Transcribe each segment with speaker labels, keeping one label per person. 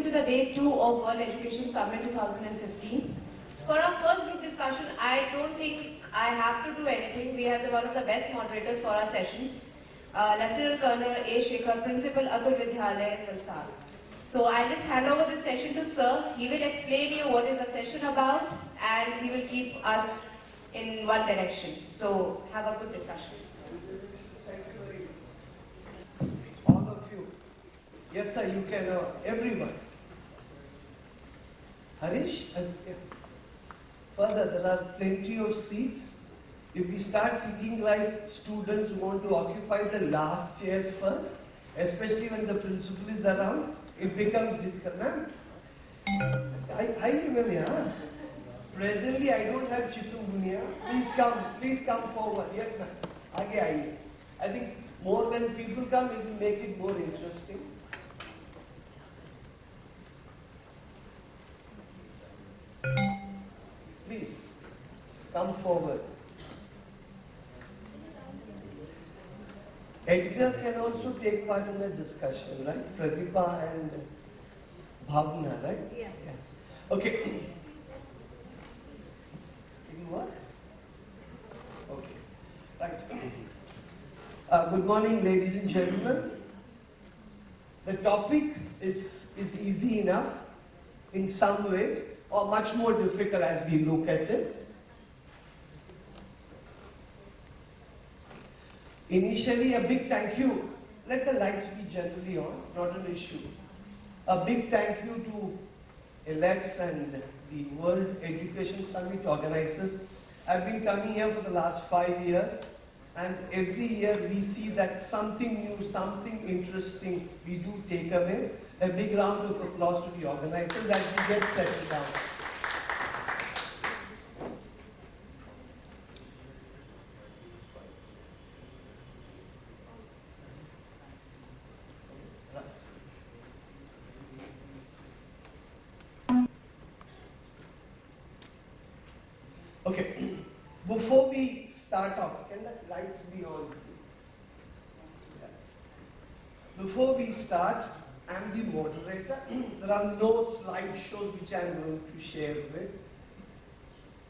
Speaker 1: to the Day 2 of World Education Summit 2015. For our first group discussion, I don't think I have to do anything. We have one of the best moderators for our sessions, Lieutenant Colonel A. Shekhar, Principal Atul Vidyalaya in Valsad. So I'll just hand over this session to Sir. He will explain you what is the session about and he will keep us in one direction. So have a good discussion.
Speaker 2: Thank you very much. All of you. Yes, sir, you can, everyone. Harish, further, there are plenty of seats. If we start thinking like students who want to occupy the last chairs first, especially when the principal is around, it becomes difficult. Ma'am, I remember, yeah. Presently, I don't have chikungunya. Please come forward. Yes, ma'am. Aage aiye. I think more when people come, it will make it more interesting. Please, come forward. Editors can also take part in the discussion, right? Pratibha and Bhavna, right?
Speaker 1: Yeah.
Speaker 2: Okay. Did it work? Okay. Right. Good morning, ladies and gentlemen. The topic is easy enough in some ways, or much more difficult as we look at it. Initially, a big thank you. Let the lights be generally on, not an issue. A big thank you to ELEX and the World Education Summit organizers. I've been coming here for the last 5 years, and every year we see that something new, something interesting we do take away. A big round of applause to the organizers as we get settled down. Okay, before we start off, can the lights be on, please? Yes. Before we start, I'm the moderator. There are no slideshows which I'm going to share with.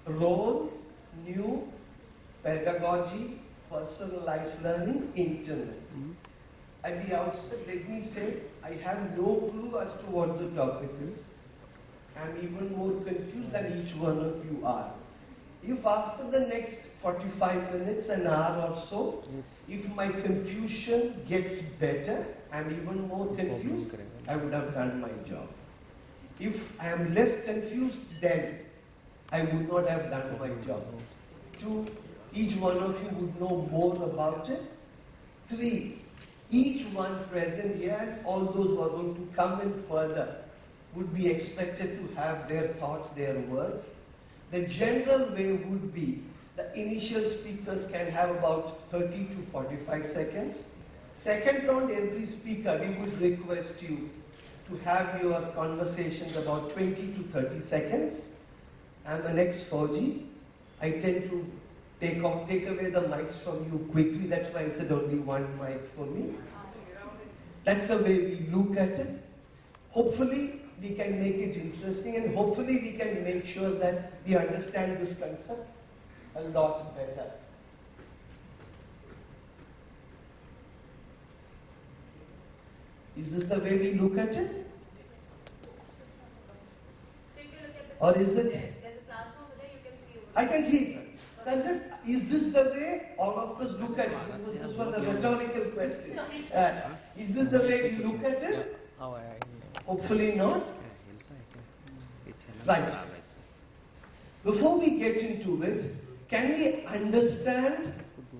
Speaker 2: Role, new, pedagogy, personalized learning, internet. At the outset, let me say, I have no clue as to what the topic is. I'm even more confused than each one of you are. If after the next 45 minutes, an hour or so, if my confusion gets better, I'm even more confused, I would have done my job. If I am less confused, then I would not have done my job. 2, each one of you would know more about it. 3, each one present here and all those who are going to come in further would be expected to have their thoughts, their words. The general way would be the initial speakers can have about 30 to 45 seconds. Second round, every speaker, we would request you to have your conversations about 20 to 30 seconds. I'm an ex-Fauji. I tend to take away the mics from you quickly. That's why I said only one mic for me. That's the way we look at it. Hopefully, we can make it interesting, and hopefully we can make sure that we understand this concept a lot better. Is this the way we look at it? Or is it?
Speaker 1: There's a plasma over there, you can see over
Speaker 2: I can see it. That's it. Is this the way all of us look at it? This was a rhetorical question. Is this the way we look at it? Hopefully not. Right. Before we get into it, can we understand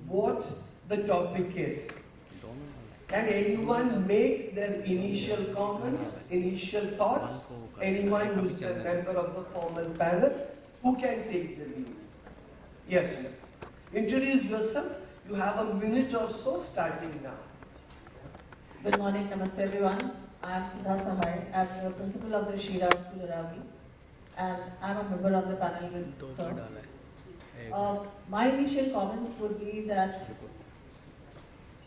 Speaker 2: what the topic is? Can anyone make their initial comments, initial thoughts? Anyone who's a member of the formal panel, who can take the lead? Yes, sir. Introduce yourself. You have a minute or so starting now.
Speaker 3: Good morning, namaste everyone. I am Sudha Sahai. I am the principal of the Shira School, Aravi, and I am a member of the panel with Sir. My initial comments would be that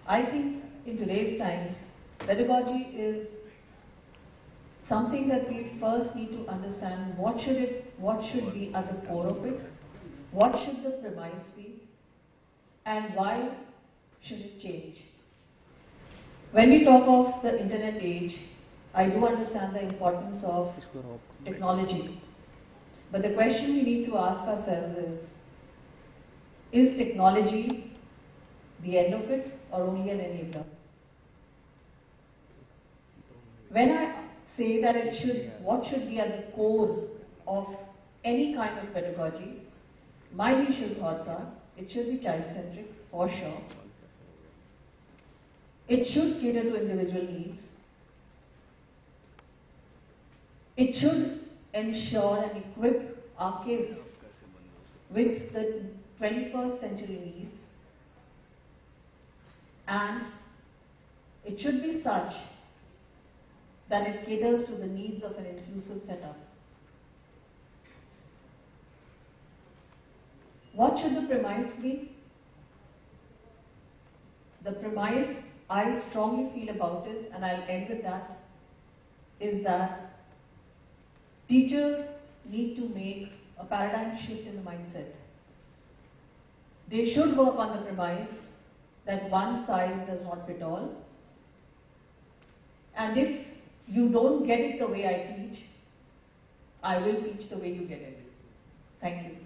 Speaker 3: I think in today's times, pedagogy is something that we first need to understand what should be at the core of it, what should the premise be, and why should it change. When we talk of the internet age, I do understand the importance of technology. But the question we need to ask ourselves is technology the end of it or only an enabler? When I say that what should be at the core of any kind of pedagogy, my initial thoughts are, it should be child-centric, for sure. It should cater to individual needs. It should ensure and equip our kids with the 21st century needs. And it should be such that it caters to the needs of an inclusive setup. What should the premise be? The premise I strongly feel about is, and I'll end with that, is that teachers need to make a paradigm shift in the mindset. They should work on the premise that one size does not fit all. And if you don't get it the way I teach, I will teach the way you get it. Thank you.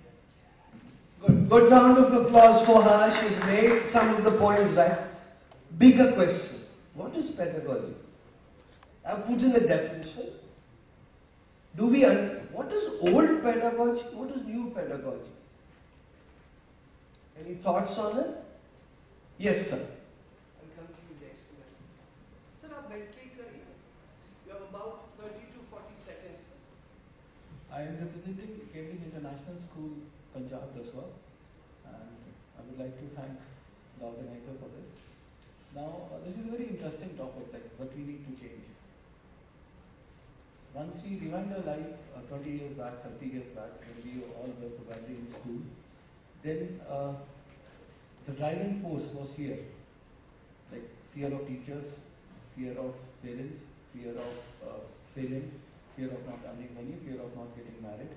Speaker 2: Good round of applause for her. She's made some of the points right. Bigger question. What is pedagogy? I've put in a definition. What is old pedagogy? What is new pedagogy? Any thoughts on it? Yes, sir. I'll come to you next. Sir, आप बैठके करिए. You have about 30 to 40 seconds.
Speaker 4: I am representing Cambridge International School, Punjab, Daswa, and I would like to thank the organizer for this. Now, this is a very interesting topic, like what we need to change. Once we rewind our life 20 years back, 30 years back, when we all were probably in school, then the driving force was fear. Like fear of teachers, fear of parents, fear of failing, fear of not earning money, fear of not getting married.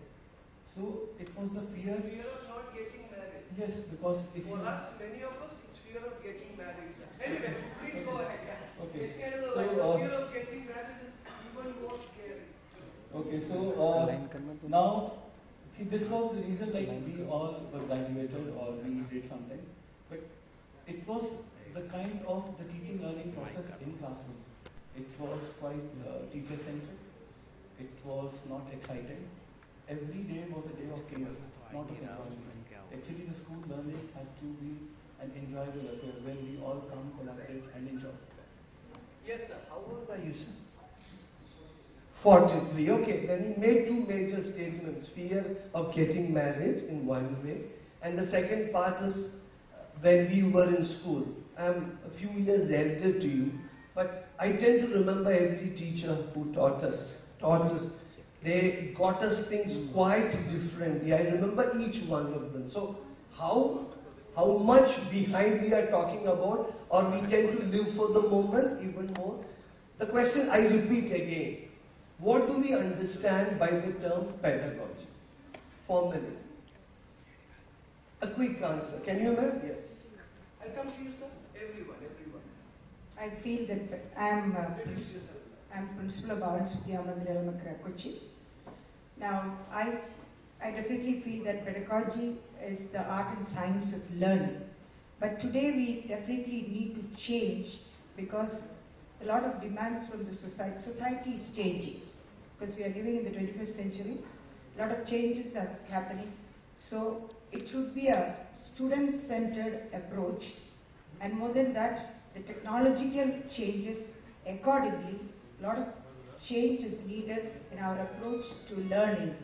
Speaker 4: So it was the fear.
Speaker 2: Fear of not getting married.
Speaker 4: Yes, because if
Speaker 2: for us, many of us, it's fear of getting married. Sir. Anyway, please go ahead. Yeah.
Speaker 4: Okay.
Speaker 2: So, the fear of getting married is even more scary.
Speaker 4: Okay, so now, see, this was the reason, like we all were graduated or we did something, but it was the kind of the teaching learning process in classroom. It was quite teacher-centric. It was not exciting. Every day was a day of fear, not of enjoyment. Actually, the school learning has to be an enjoyable affair where we all come, collaborate and enjoy.
Speaker 2: Yes, sir. How old are you, sir? 43. Okay, then he made two major statements. Fear of getting married in one way, and the second part is when we were in school. I'm a few years elder to you, but I tend to remember every teacher who taught us. They got us things quite differently. I remember each one of them. So how much behind we are talking about, or we tend to live for the moment even more. The question I repeat again. What do we understand by the term pedagogy? Formally. A quick answer. Can you imagine? Yes. I'll come to you, sir. Everyone.
Speaker 5: I feel that I'm principal of Bhavans Vidya Mandir Makra, Kochi. Now, I definitely feel that pedagogy is the art and science of learning. But today we definitely need to change because a lot of demands from the society. Society is changing because we are living in the 21st century. A lot of changes are happening. So it should be a student-centered approach. And more than that, the technological changes accordingly. A lot of change is needed in our approach to learning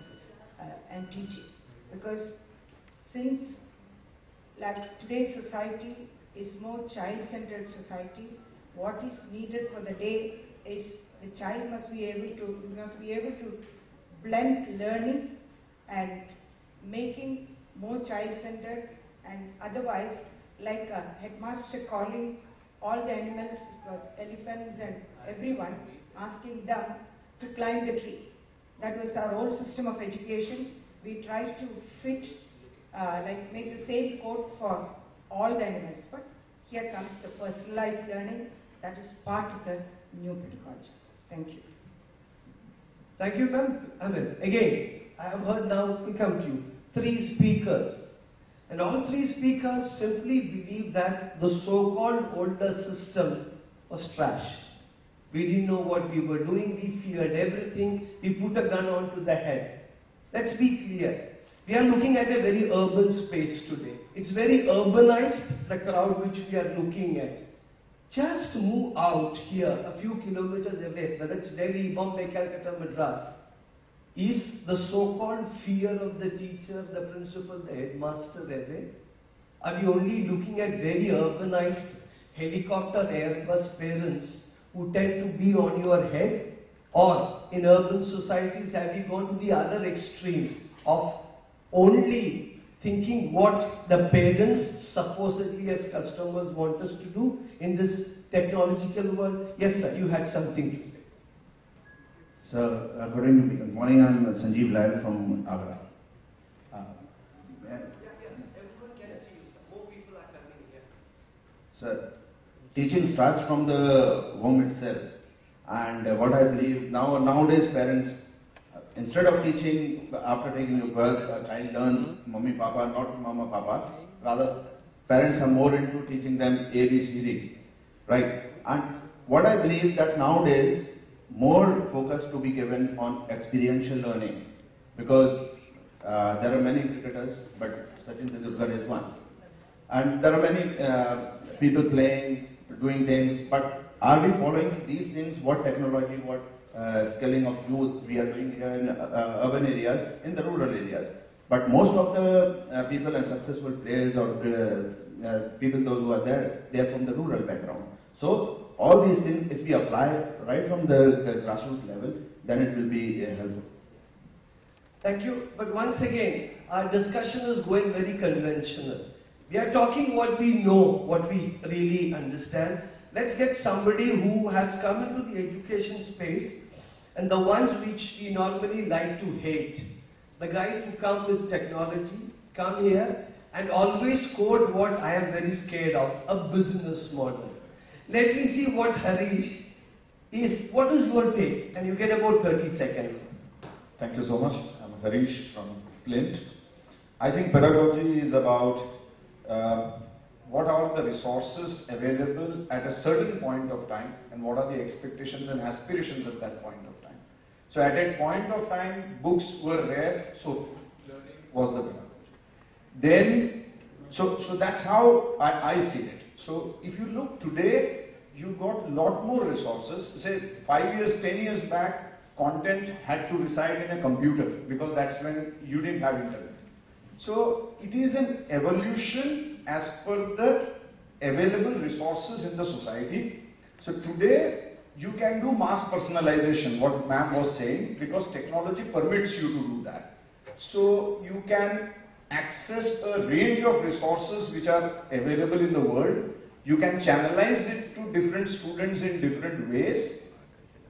Speaker 5: and teaching. Because since like today's society is more child-centered society, what is needed for the day is the child must be able to blend learning and making more child-centered, and otherwise like a headmaster calling all the animals, elephants and everyone, asking them to climb the tree. That was our old system of education. We tried to fit, make the same code for all the elements. But here comes the personalized learning that is part of the new pedagogy. Thank you.
Speaker 2: Thank you, ma'am. Again, I have heard now, we come to you, 3 speakers. And all 3 speakers simply believe that the so-called older system was trash. We didn't know what we were doing, we feared everything, we put a gun onto the head. Let's be clear. We are looking at a very urban space today. It's very urbanized, the crowd which we are looking at. Just move out here, a few kilometers away, whether it's Delhi, Bombay, Calcutta, Madras. Is the so-called fear of the teacher, the principal, the headmaster away? Are we only looking at very urbanized helicopter Airbus parents who tend to be on your head? Or in urban societies, have we gone to the other extreme of only thinking what the parents supposedly as customers want us to do in this technological world? Yes, sir, you had something to say.
Speaker 6: So, good morning, I'm Sanjeev Lal from Agra.
Speaker 2: Everyone can see you, sir. More people are coming here.
Speaker 6: So, teaching starts from the home itself. And what I believe, nowadays parents, instead of teaching after taking a birth, a child learns mommy, papa, not mama, papa. Rather, parents are more into teaching them A, B, C, D. Right? And what I believe that nowadays, more focus to be given on experiential learning, because there are many cricketers, but Sachin Tendulkar is one. And there are many people playing, doing things, but are we following these things, what technology, what skilling of youth we are doing here in urban areas, in the rural areas. But most of the people and successful players or people those who are there, they are from the rural background. So all these things, if we apply right from the grassroots level, then it will be helpful.
Speaker 2: Thank you. But once again, our discussion is going very conventional. We are talking what we know, what we really understand. Let's get somebody who has come into the education space and the ones which we normally like to hate. The guys who come with technology, come here and always quote what I am very scared of, a business model. Let me see what Harish is. What is your take? And you get about 30 seconds.
Speaker 7: Thank you so much. I'm Harish from Flint. I think pedagogy is about what are the resources available at a certain point of time and what are the expectations and aspirations at that point of time. So at that point of time, books were rare, so learning was the pedagogy. Then, so that's how I see it. So if you look today, you got a lot more resources. Say 5 years, 10 years back, content had to reside in a computer because that's when you didn't have internet. So it is an evolution as per the available resources in the society. So today you can do mass personalization, what ma'am was saying, because technology permits you to do that. So you can access a range of resources which are available in the world. You can channelize it to different students in different ways,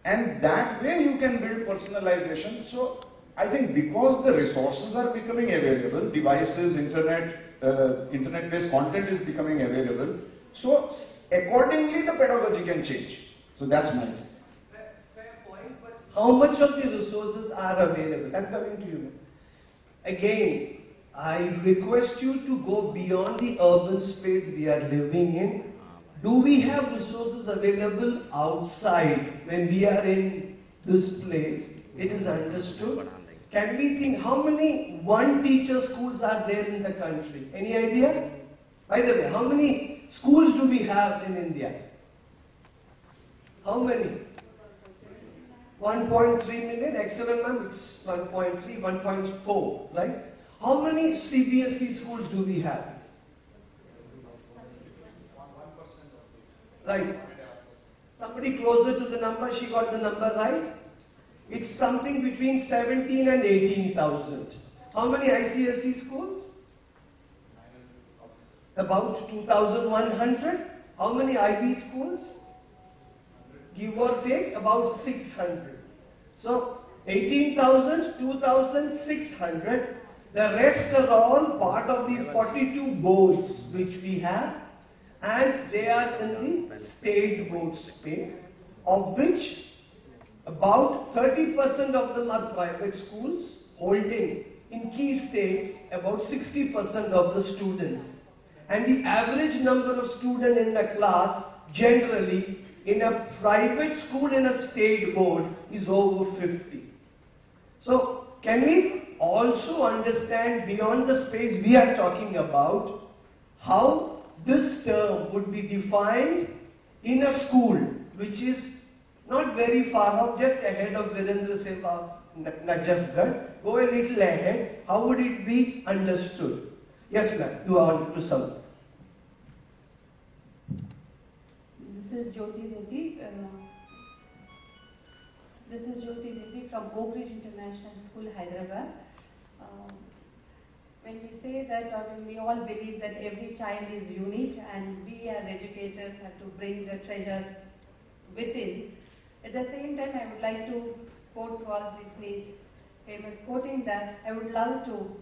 Speaker 7: and that way you can build personalization. So I think because the resources are becoming available, devices, internet-based content is becoming available, so accordingly the pedagogy can change. So that's my take.
Speaker 2: Fair point, but how much of the resources are available? I'm coming to you. Again, I request you to go beyond the urban space we are living in. Do we have resources available outside when we are in this place? It is understood. Can we think how many one-teacher schools are there in the country? Any idea? By the way, how many schools do we have in India? How many? 1.3 million. Excellent, ma'am. It's 1.3, 1.4, right? How many CBSE schools do we have? Right. Somebody closer to the number, she got the number right. It's something between 17 and 18,000. How many ICSE schools? About 2,100. How many IB schools? Give or take about 600. So 18,000, 2,600. The rest are all part of the 42 boards which we have, and they are in the state board space, of which about 30% of them are private schools, holding in key states about 60% of the students. And the average number of students in a class generally in a private school in a state board is over 50. So can we also understand beyond the space we are talking about how this term would be defined in a school which is not very far off, just ahead of Virendra Sehwag's Najafgarh? Go a little ahead, how would it be understood? Yes ma'am, you are on to something.
Speaker 8: This is Jyoti Reddy. This is Jyoti Reddy from Oak Ridge International School, Hyderabad. When we say that, we all believe that every child is unique, and we as educators have to bring the treasure within. At the same time, I would like to quote Walt Disney's famous quoting that I would love to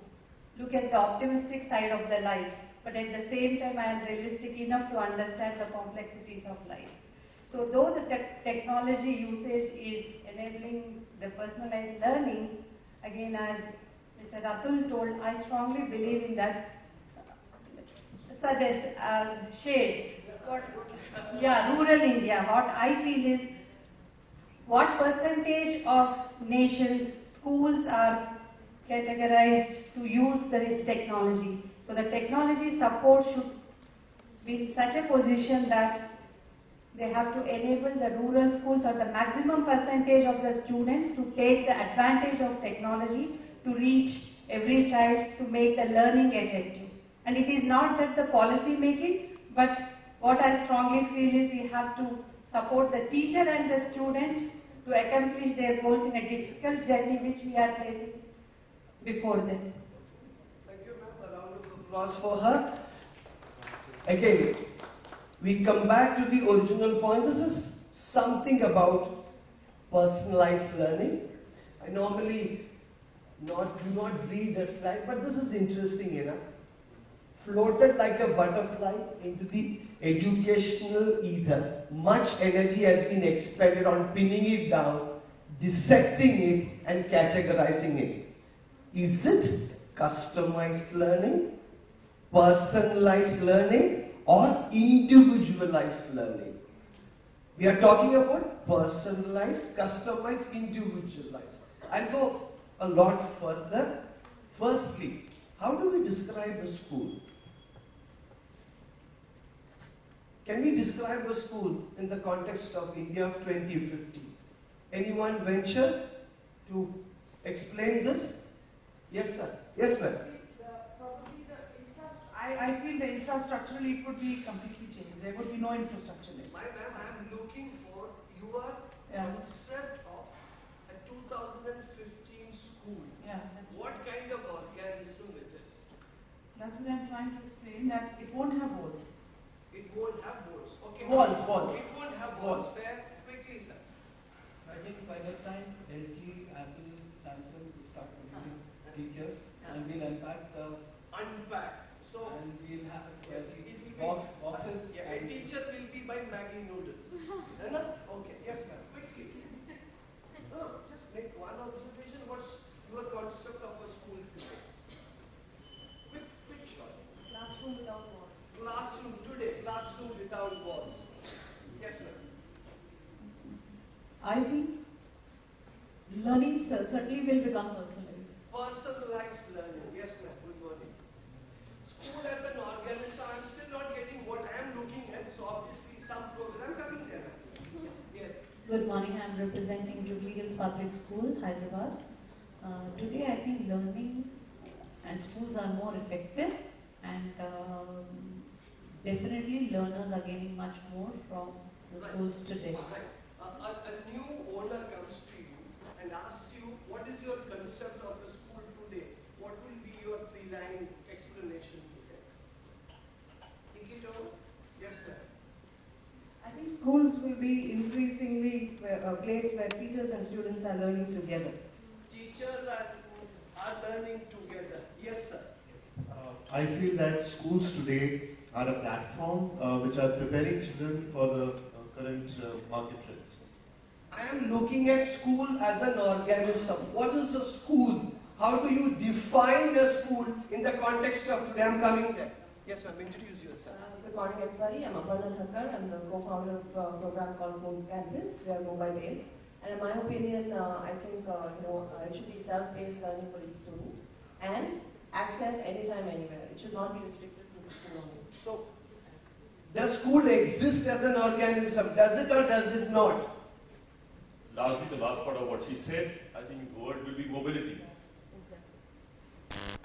Speaker 8: look at the optimistic side of the life, but at the same time I am realistic enough to understand the complexities of life. So though the technology usage is enabling the personalized learning, again as Mr. Atul told, I strongly believe in that, suggest as shade. Rural India, what I feel is, what percentage of nations, schools are categorized to use this technology? So the technology support should be in such a position that they have to enable the rural schools or the maximum percentage of the students to take the advantage of technology to reach every child, to make the learning effective. And it is not that the policy making, but what I strongly feel is we have to support the teacher and the student to accomplish their goals in a difficult journey which we are placing before them.
Speaker 2: Thank you ma'am, a round of applause for her. Again, we come back to the original point. This is something about personalized learning. I normally do not read a slide, but this is interesting enough. Floated like a butterfly into the educational ether. Much energy has been expended on pinning it down, dissecting it, and categorizing it. Is it customized learning, personalized learning, or individualized learning? We are talking about personalized, customized, individualized. I'll go a lot further. Firstly, how do we describe a school? Can we describe a school in the context of India of 2050? Anyone venture to explain this? Yes, sir. Yes, ma'am.
Speaker 9: I feel the infrastructurally it would be completely changed. There would be no infrastructure there.
Speaker 2: My ma'am, I am looking for your concept of a 2015 school.
Speaker 9: Yeah.
Speaker 2: What kind of organism it is?
Speaker 9: That's what I'm trying to explain, that it won't have walls.
Speaker 2: It won't have walls. Okay.
Speaker 9: Walls.
Speaker 2: It won't have walls. Fair. Quickly, sir.
Speaker 4: I think by that time, LG, Apple, Samsung will start producing teachers, and we'll unpack.
Speaker 2: So,
Speaker 4: and we'll have
Speaker 2: yes,
Speaker 4: boxes.
Speaker 2: Yeah, a teacher will be by Maggie noodles. Enough? Okay. Yes, ma'am. Quickly. No, just make one observation. What's your concept of a school today? Quick shot.
Speaker 8: Classroom without walls.
Speaker 2: Classroom today. Classroom without walls. Yes, ma'am.
Speaker 3: I think learning certainly will become personalized.
Speaker 2: Personalized learning. Yes, ma'am. Good morning. School as an organism, I'm still not getting what I am looking at, so obviously some program coming there. Yes.
Speaker 3: Good morning, I'm representing Jubilee Hills Public School, Hyderabad. Today I think learning and schools are more effective, and definitely learners are gaining much more from the schools today.
Speaker 2: Right. A new owner comes to you and asks you, what is your concept of a school today? What will be your three-line explanation today? Think it over. Yes, ma'am.
Speaker 8: I think schools will be increasingly a place where teachers and students are learning together.
Speaker 2: Teachers are learning together. Yes, sir.
Speaker 10: I feel that schools today are a platform which are preparing children for the current market trends.
Speaker 2: I am looking at school as an organism. What is a school? How do you define a school in the context of today? I am coming there. Yes, ma'am. Introduce yourself.
Speaker 11: Good morning, everybody. I'm Aparna Thakkar. I'm the co-founder of a program called Moon Campus. We are mobile-based. And in my opinion, I think it should be self-paced learning for each student and access anytime, anywhere. It should not be restricted to the school only.
Speaker 2: So, does school exist as an organism? Does it or does it not?
Speaker 12: Largely the last part of what she said, I think the word will be mobility.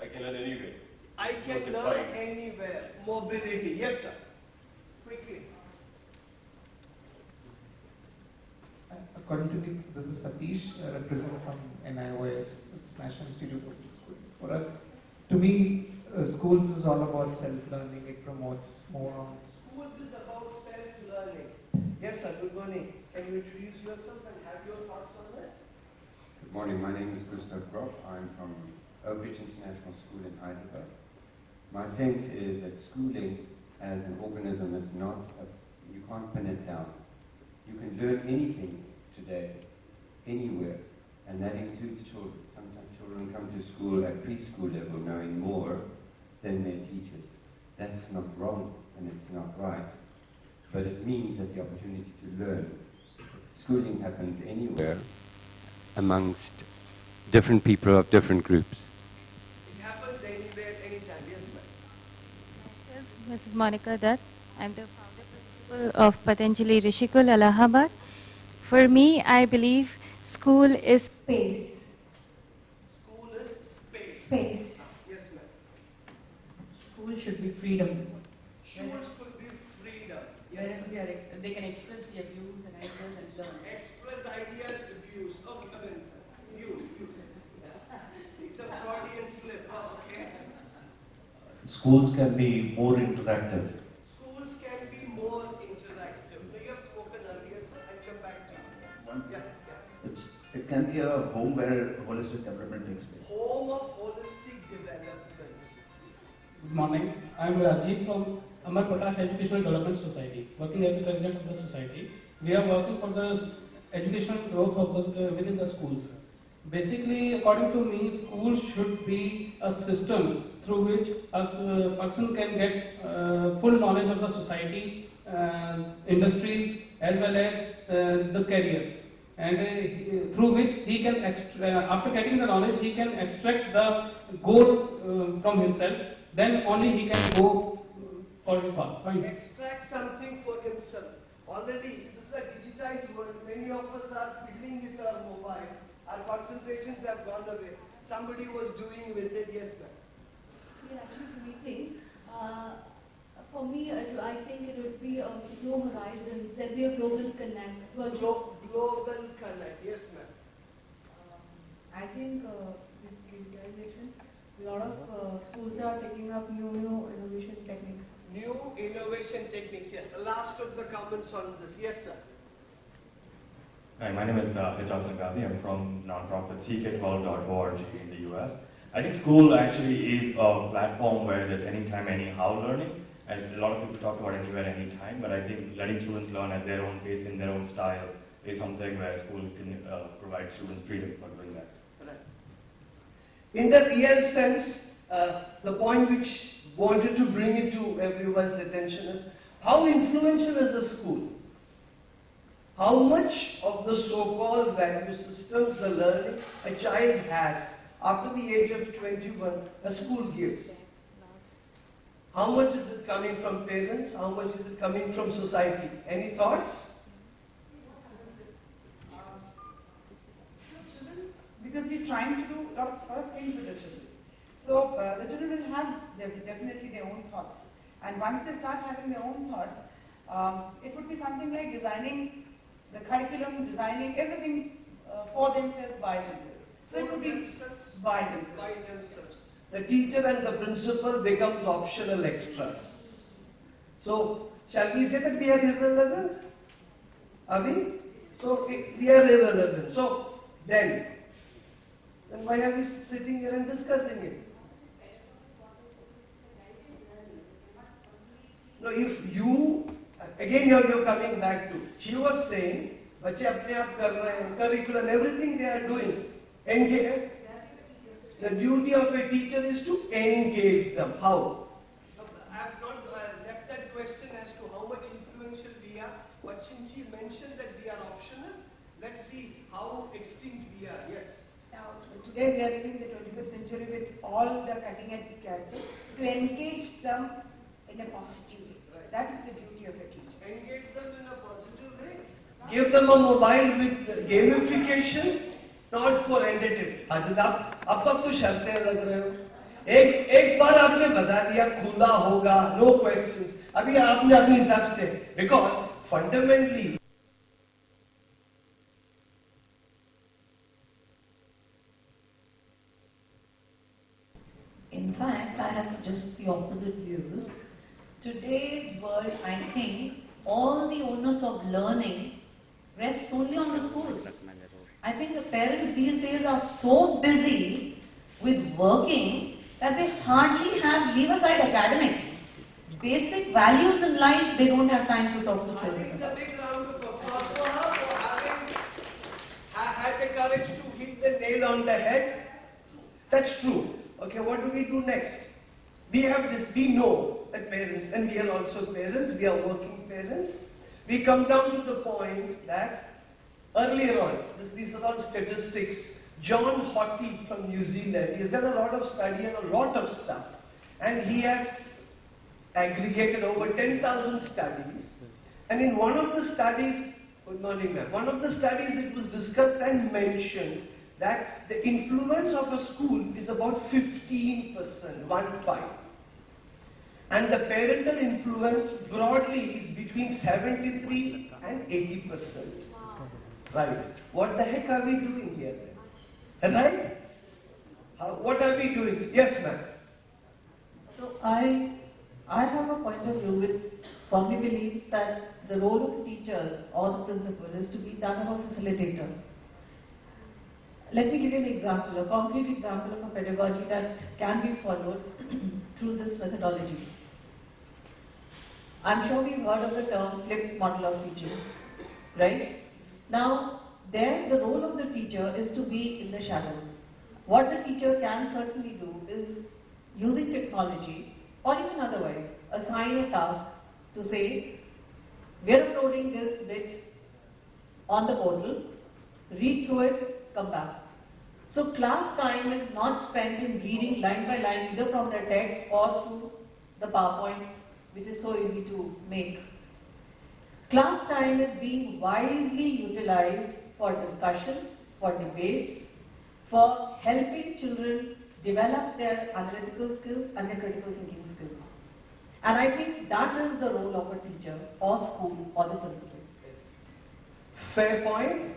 Speaker 12: I can learn anywhere.
Speaker 2: I can learn anywhere. Mobility. Yes, sir. Quickly.
Speaker 13: According to me, this is Satish, representative from NIOS, it's National Institute of Schooling. For us, to me, schools is all about self-learning. It promotes more on.
Speaker 2: Schools is about self-learning. Yes, sir. Good morning. Can you introduce yourself and have your thoughts on that?
Speaker 14: Good morning. My name is Gustav Groff. I'm from Oak Ridge International School in Heidelberg. My sense is that schooling as an organism is not, you can't pin it down. You can learn anything today, anywhere, and that includes children. Sometimes children come to school at preschool level knowing more than their teachers. That's not wrong and it's not right, but it means that the opportunity to learn. Schooling happens anywhere amongst different people of different groups.
Speaker 2: It happens anywhere, anytime. Yes, ma'am.
Speaker 15: Mrs. Monica Dutt. I'm the founder principal of Patanjali Rishikul, Allahabad. For me, I believe school is space.
Speaker 2: School is space.
Speaker 15: Space.
Speaker 2: Yes, ma'am.
Speaker 16: School should be freedom.
Speaker 2: Schools could be freedom.
Speaker 16: Yes,
Speaker 2: Yes, sir.
Speaker 16: they can express their views and ideas and learn.
Speaker 2: Express ideas, views. Okay, I mean, views. It's a Freudian slip. Oh, okay.
Speaker 10: Schools can be more interactive.
Speaker 2: Schools can be more interactive. Now, you have spoken earlier, sir. I'll come back to you. Yeah.
Speaker 6: It can be a home where holistic development takes place.
Speaker 2: Home of holistic development.
Speaker 17: Good morning. I am Rajiv from Amar Prakash Educational Development Society, working as a president of the society. We are working for the educational growth of within the schools. Basically, according to me, schools should be a system through which a person can get full knowledge of the society, industries, as well as the careers. And through which he can, after getting the knowledge, he can extract the goal from himself. Then only he can go for his path. Fine.
Speaker 2: Extract something for himself. Already, this is a digitized world. Many of us are fiddling with our mobiles. Our concentrations have gone away. Somebody was doing with it. Yes, ma'am.
Speaker 18: We are actually creating. For me, I think it would be no horizons. There would be a global connect.
Speaker 2: Global connect. Yes, ma'am.
Speaker 8: I think this digitalization, a lot of schools are taking up new innovation techniques.
Speaker 2: New innovation techniques. Yes. The last of the comments on this. Yes, sir.
Speaker 19: Hi, my name is Hijab Sanghvi. I'm from nonprofit ck12.org in the US. I think school actually is a platform where there's anytime, anyhow learning. And a lot of people talk about anywhere, anytime, but I think letting students learn at their own pace, in their own style, is something where school can provide students freedom for doing that.
Speaker 2: Right. In the real sense, the point which wanted to bring it to everyone's attention is how influential is a school? How much of the so-called value systems, the learning a child has after the age of 21, a school gives? How much is it coming from parents? How much is it coming from society? Any thoughts?
Speaker 9: Because we're trying to do a lot of things with the children. So the children will have definitely their own thoughts. And once they start having their own thoughts, it would be something like designing the curriculum, designing everything for themselves, by themselves. So it would be by themselves.
Speaker 2: The teacher and the principal becomes optional extras. So, shall we say that we are irrelevant? Are we? So we are irrelevant. So then why are we sitting here and discussing it? No, if you, again you're coming back to, she was saying, बच्चे अपने आप कर रहे हैं, curriculum, everything they are doing. Engage. The duty of a teacher is to engage them. How? I have not left that question as to how much influential we are. But since she mentioned that we are optional, let's see how extinct we are. Yes.
Speaker 5: Now, today we are living the 21st century with all the cutting-edge gadgets to engage them in a positive way. Right. That is the duty of a teacher.
Speaker 2: Engage them in a positive way. Give them a mobile with gamification, not for entertainment. अब तक तो शर्तें लग रहे हो. एक बार आपने बता दिया खुला होगा, no questions. अभी आपने अपने हिसाब से, because fundamentally
Speaker 16: In fact, I have just the opposite views. Today's world, I think, all the onus of learning rests only on the schools. I think the parents these days are so busy with working that they hardly leave aside academics. Basic values in life, they don't have time to talk to children.
Speaker 2: I think it's a big round of applause for her for having had the courage to hit the nail on the head. That's true. Okay, what do we do next? We have this, we know that parents, and we are also parents, we are working parents. We come down to the point that earlier on, these are all statistics. John Hottie from New Zealand, he has done a lot of study and a lot of stuff. And he has aggregated over 10,000 studies. And in one of the studies, good morning ma'am, one of the studies it was discussed and mentioned that the influence of a school is about 15%, 1-5. And the parental influence broadly is between 73 and 80%. Right. What the heck are we doing here then? Right? What are we doing? Yes, ma'am.
Speaker 3: So I have a point of view which firmly believes that the role of teachers or the principal is to be that of a facilitator. Let me give you an example, a concrete example of a pedagogy that can be followed through this methodology. I'm sure we've heard of the term flipped model of teaching, right? Now, there the role of the teacher is to be in the shadows. What the teacher can certainly do is, using technology or even otherwise, assign a task to say, we're uploading this bit on the portal, read through it, come back. So class time is not spent in reading line by line either from the text or through the PowerPoint, which is so easy to make. Class time is being wisely utilized for discussions, for debates, for helping children develop their analytical skills and their critical thinking skills. And I think that is the role of a teacher or school or the principal.
Speaker 2: Fair point.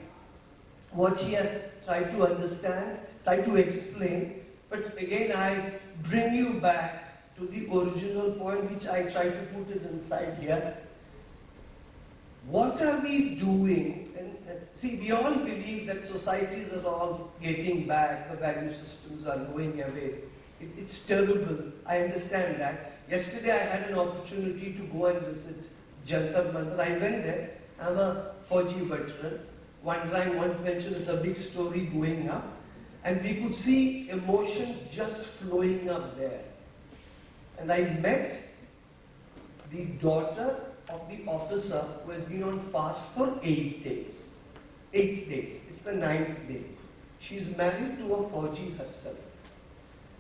Speaker 2: What she has tried to understand, tried to explain, but again I bring you back to the original point which I tried to put it inside here. What are we doing? And see, we all believe that societies are all getting back, the value systems are going away. It's terrible, I understand that. Yesterday I had an opportunity to go and visit Jantar Mandir. I went there. I'm a 4G veteran. One rank, one pension is a big story going up. And we could see emotions just flowing up there. And I met the daughter of the officer who has been on fast for 8 days. 8 days. It's the 9th day. She's married to a 4G herself.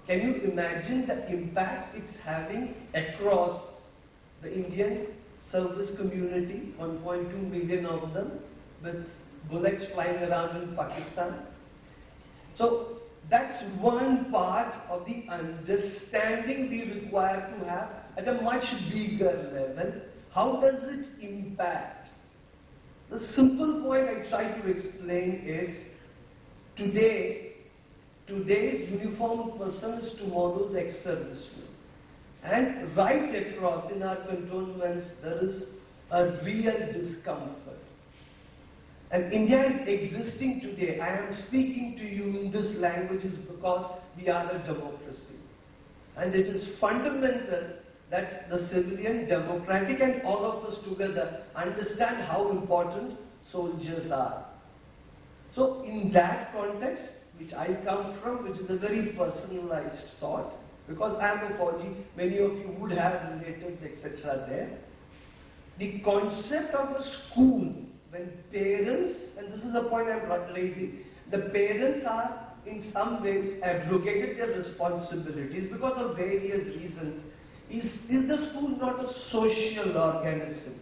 Speaker 2: Can you imagine the impact it's having across the Indian service community, 1.2 million of them, with bullets flying around in Pakistan? So that's one part of the understanding we require to have at a much bigger level. How does it impact? The simple point I try to explain is today's uniformed person is tomorrow's ex-serviceman. And right across in our cantonments, there is a real discomfort. And India is existing today. I am speaking to you in this language is because we are a democracy. And it is fundamental that the civilian, democratic, and all of us together understand how important soldiers are. So in that context, which I come from, which is a very personalized thought, because I am a Fauji, many of you would have relatives, etc. there. The concept of a school, when parents, and this is a point I am raising, the parents are in some ways abrogated their responsibilities because of various reasons. Is the school not a social organism?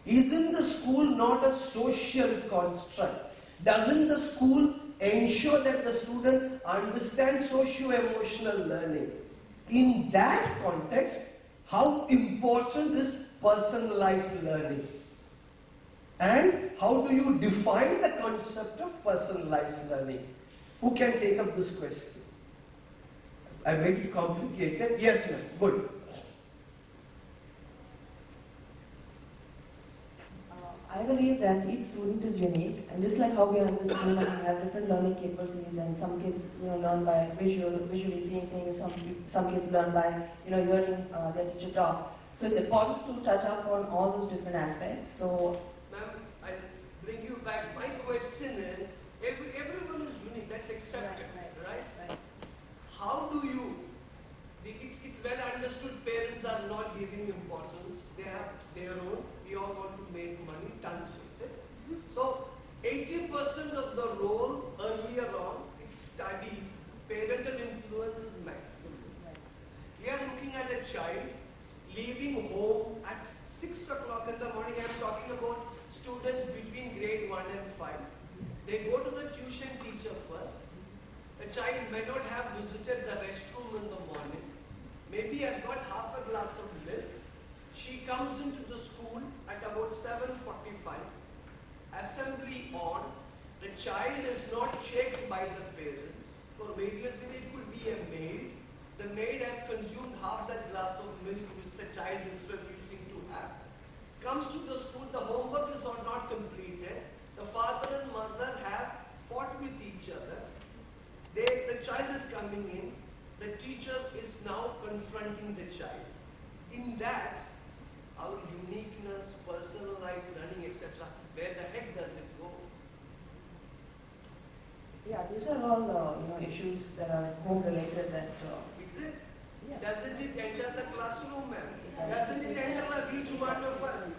Speaker 2: Isn't the school not a social construct? Doesn't the school ensure that the student understands socio-emotional learning? In that context, how important is personalized learning? And how do you define the concept of personalized learning? Who can take up this question? I made it complicated. Yes, ma'am. Good.
Speaker 11: I believe that each student is unique, and just like how we are in this room and we have different learning capabilities, and some kids learn by visually seeing things, some kids learn by hearing their teacher talk. So it's important to touch up on all those different aspects. So,
Speaker 2: ma'am, I'll bring you back. My question is, everyone is unique, that's accepted, right? How do you, it's well understood parents are not giving importance, they have their own, we all want to make money, tons with it. So 80% of the role earlier on, it's studies, parental influence is maximum. We are looking at a child leaving home at 6 o'clock in the morning. I'm talking about students between grade 1 and 5. They go to the tuition teacher first. The child may not have visited the restroom in the morning. Maybe has got half a glass of milk. She comes into the school at about 7:45. Assembly on. The child is not checked by the parents. For various reasons, it could be a maid. The maid has consumed half that glass of milk which the child is refusing to have. Comes to the school, the homework is not completed. The father and mother have fought with each other. The child is coming in. The teacher is now confronting the child. In that, our uniqueness, personalized learning, etc., where the heck does it go?
Speaker 11: yeah, these are all issues that are home related. That
Speaker 2: is it? Yeah. Doesn't it enter the classroom, ma'am? Doesn't it enter us, each one of us?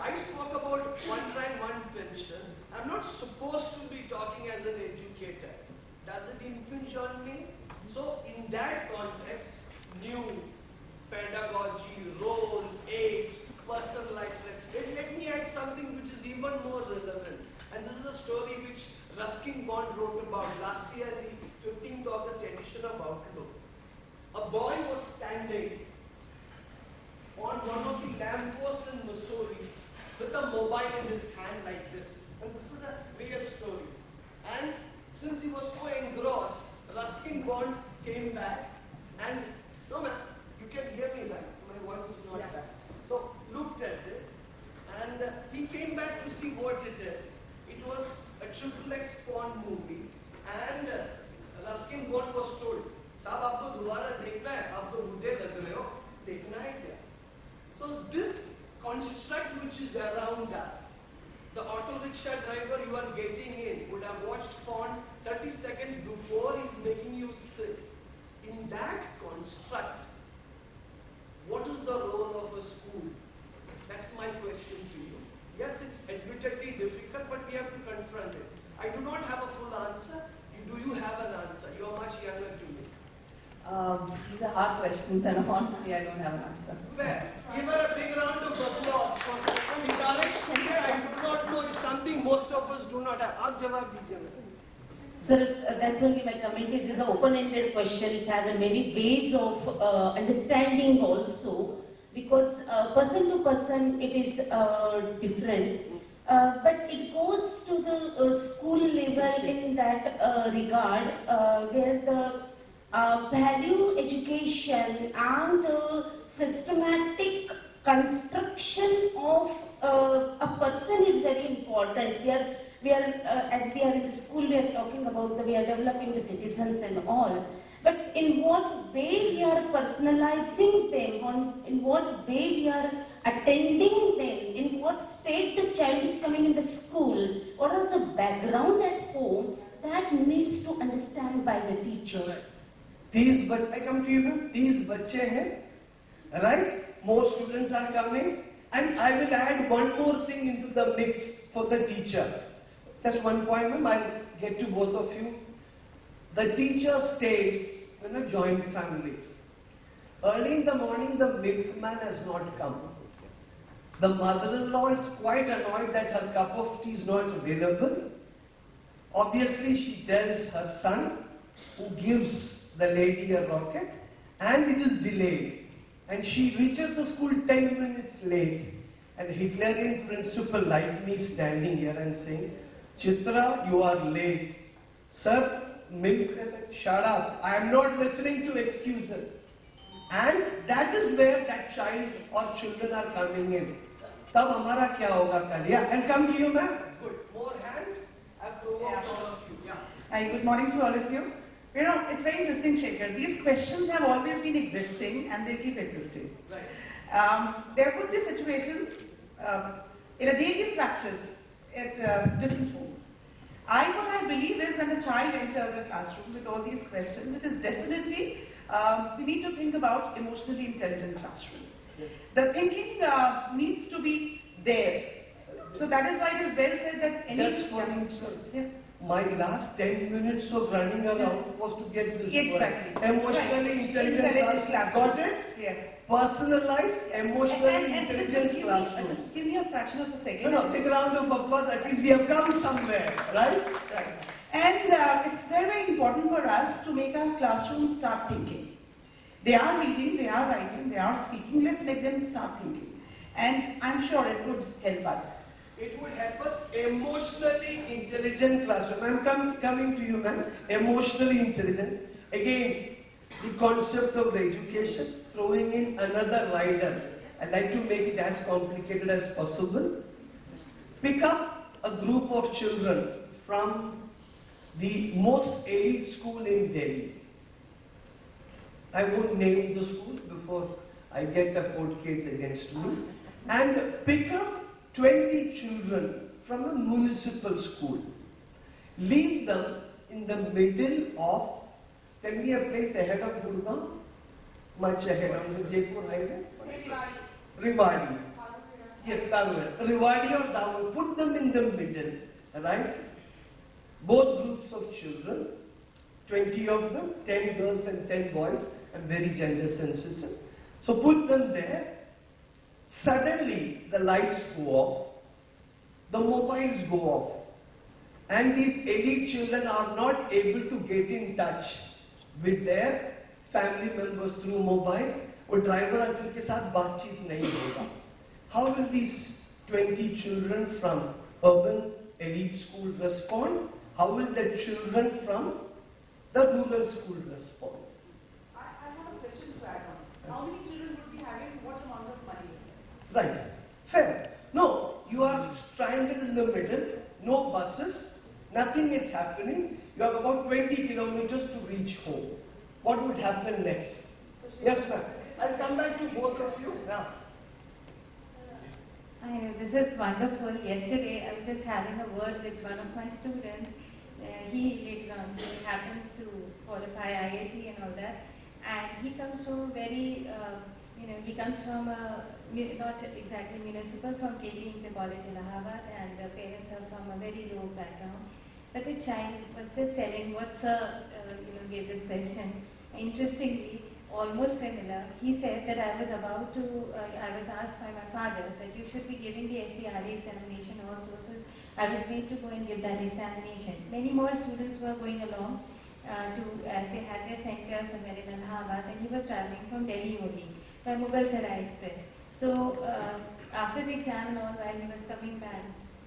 Speaker 2: I spoke about one time, one pension. I'm not supposed to be talking as an educator. Does it impinge on me? So in that context, new pedagogy, role, age, personalized learning. Let me add something which is even more relevant. And this is a story which Ruskin Bond wrote about last year, the 15th August edition of Outlook. A boy was standing on one of the lampposts in Missouri with a mobile in his hand like this. And this is a real story. And since he was so engrossed, Ruskin Bond came back and, no ma'am, you can hear me, right? My voice is not back. So, looked at it and he came back to see what it is. It was a XXX Bond movie and Ruskin Bond was told, "Saab, aapko dobara dekhna hai, aap to budhe lag rahe ho, dekhna hai kya?" So this construct which is around us, the auto rickshaw driver you are getting in would have watched porn 30 seconds before he's making you sit. In that construct, what is the role of a school? That's my question to you. Yes, it's admittedly difficult, but we have to confront it. I do not have a full answer. Do you have an answer? You are much younger to me.
Speaker 11: These are hard questions, and honestly, I don't have an answer.
Speaker 2: Fair. Give her a big round of applause for the courage to say I do not know. It's something most of us do not have. Aap jawab dijiye.
Speaker 20: Sir, that's only my comment is an open-ended question. It has many ways of understanding also, because person to person it is different. But it goes to the school level in that regard, where the value education and the systematic construction of a person is very important. We are we are, as we are in the school, we are talking about we are developing the citizens and all. But in what way we are personalizing them, in what way we are attending them, in what state the child is coming in the school, what are the background at home, that needs to understand by the teacher.
Speaker 2: These, I come to you, ma'am. These bache hain, right? More students are coming, and I will add one more thing into the mix for the teacher. Just one point, ma'am. I'll get to both of you. The teacher stays in a joint family. Early in the morning, the milkman has not come. The mother-in-law is quite annoyed that her cup of tea is not available. Obviously, she tells her son, who gives the lady a rocket, and it is delayed. And she reaches the school 10 minutes late. And Hitlerian principal like me standing here and saying, Chitra, you are late. Sir, milk has said, shut up. I am not listening to excuses. And that is where that child or children are coming in. Tab hamara kya hoga kal? Yeah, I'll come to you, ma'am. Good. More hands. I've provoked all of you. Yeah.
Speaker 9: Hi, good morning to all of you. You know, it's very interesting, Shekhar. These questions have always been existing and they keep existing.
Speaker 2: Right.
Speaker 9: There could be situations in a daily practice at different homes. What I believe is when the child enters a classroom with all these questions, it is definitely, we need to think about emotionally intelligent classrooms.
Speaker 2: Yes.
Speaker 9: The thinking needs to be there. So that is why it is well said that any...
Speaker 2: Just for me, my last 10 minutes of running around was to get this
Speaker 9: exactly.
Speaker 2: word. Emotionally intelligent classroom. Got it?
Speaker 9: Yeah.
Speaker 2: Personalized, emotionally intelligent classroom.
Speaker 9: Just give me a fraction of a second.
Speaker 2: No, big round of applause. At least we have come somewhere, right?
Speaker 9: Right. And it's very, very important for us to make our classrooms start thinking. They are reading, they are writing, they are speaking. Let's make them start thinking. And I'm sure it would help us.
Speaker 2: It would help us emotionally intelligent classroom. I'm coming to you, ma'am. Emotionally intelligent. Again, the concept of education, throwing in another rider. I'd like to make it as complicated as possible. Pick up a group of children from the most elite school in Delhi. I won't name the school before I get a court case against me. And pick up 20 children from a municipal school. Leave them in the middle of, tell me a place ahead of Gurgaon, much ahead of the Jaipur highway. Rewadi. Yes, Dawood. Rewadi or Dawood. Put them in the middle, right? Both groups of children, 20 of them, 10 girls and 10 boys. I'm very gender sensitive. So put them there. Suddenly, the lights go off, the mobiles go off, and these elite children are not able to get in touch with their family members through mobile. और driver uncle के साथ बातचीत नहीं होगा. How will these 20 children from urban elite school respond? How will the children from the rural school respond?
Speaker 9: I have a question to add on. How many children would be having what amount of money?
Speaker 2: Right. Fair. No, you are stranded in the middle, no buses, nothing is happening. You have about 20 kilometers to reach home. What would happen next? Yes, ma'am. I'll come back to both of you now.
Speaker 15: I know, this is wonderful. Yesterday, I was just having a word with one of my students. He later on he happened to qualify IIT and all that. And he comes from very, he comes from a, not exactly municipal, from KP Inter College in Allahabad, and the parents are from a very low background. But the child was just telling what sir, gave this question. Interestingly, almost similar, he said that I was asked by my father that you should be giving the SCRA examination also. So I was made to go and give that examination. Many more students were going along as they had their center somewhere in Allahabad, and he was traveling from Delhi only by Mughal Sarai Express. So after the exam and all, while he was coming back,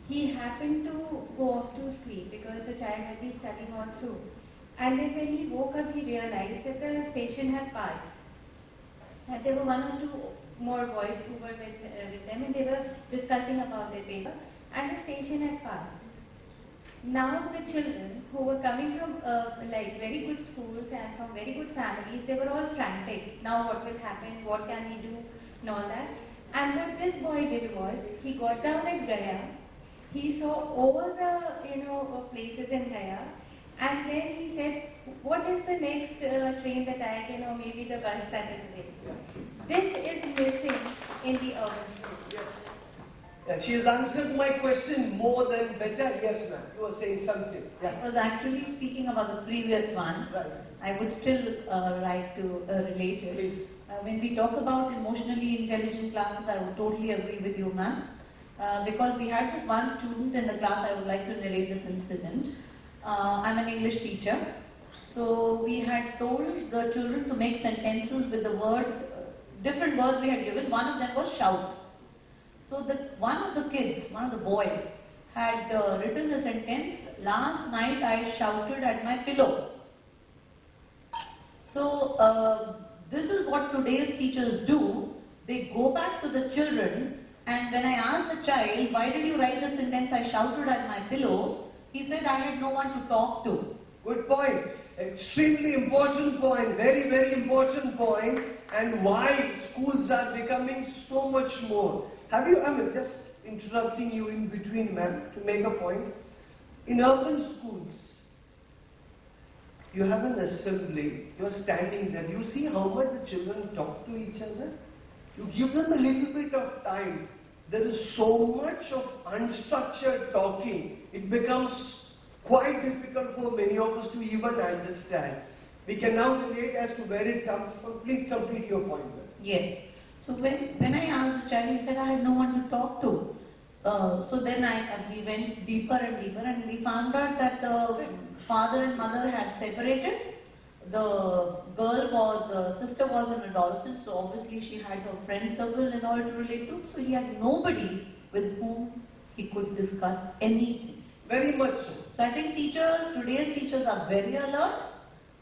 Speaker 15: he happened to go off to sleep because the child had been studying all through. And then when he woke up, he realized that the station had passed. And there were one or two more boys who were with them, and they were discussing about their paper, and the station had passed. Now the children who were coming from like very good schools and from very good families, they were all frantic. Now what will happen? What can we do? And all that. And what this boy did was, he got down at Gaya. He saw all the places in Gaya, and then he said, "What is the next train that I can, or maybe the bus that is available?" This is missing in the urban school.
Speaker 2: Yes. Yeah, she has answered my question more than better. Yes, ma'am. You were saying something. Yeah.
Speaker 16: I was actually speaking about the previous one.
Speaker 2: Right.
Speaker 16: I would still like to relate it.
Speaker 2: Please.
Speaker 16: When we talk about emotionally intelligent classes, I would totally agree with you, ma'am. Because we had this one student in the class, I would like to narrate this incident. I'm an English teacher. So we had told the children to make sentences with the word, different words we had given. One of them was shout. So one of the kids, one of the boys, had written a sentence, "Last night I shouted at my pillow." So this is what today's teachers do. They go back to the children, and when I asked the child, "Why did you write the sentence, I shouted at my pillow?" he said, "I had no one to talk to."
Speaker 2: Good point. Extremely important point. Very, very important point. And why schools are becoming so much more. Have you, just interrupting you in between, ma'am, to make a point. In urban schools, you have an assembly, you are standing there, you see how much the children talk to each other? You give them a little bit of time. There is so much of unstructured talking. It becomes quite difficult for many of us to even understand. We can now relate as to where it comes from. Please complete your point, ma'am.
Speaker 16: Yes. So when I asked the child, he said, "I had no one to talk to." So then we went deeper and deeper, and we found out that the father and mother had separated. The sister was an adolescent, so obviously she had her friend circle in order to relate to. So he had nobody with whom he could discuss anything.
Speaker 2: Very much so.
Speaker 16: So I think today's teachers are very alert.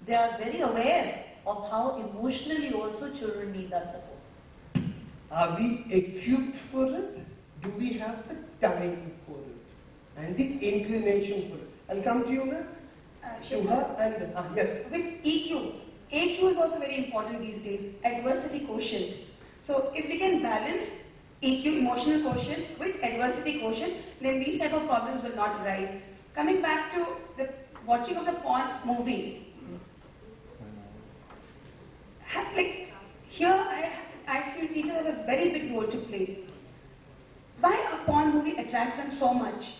Speaker 16: They are very aware of how emotionally also children need that support.
Speaker 2: Are we equipped for it? Do we have the time for it? And the inclination for it? I'll come to you, ma'am. Yes.
Speaker 21: With EQ. AQ is also very important these days. Adversity quotient. So if we can balance EQ, emotional quotient, with adversity quotient, then these type of problems will not arise. Coming back to the watching of the porn movie. Like here I feel teachers have a very big role to play. Why a porn movie attracts them so much?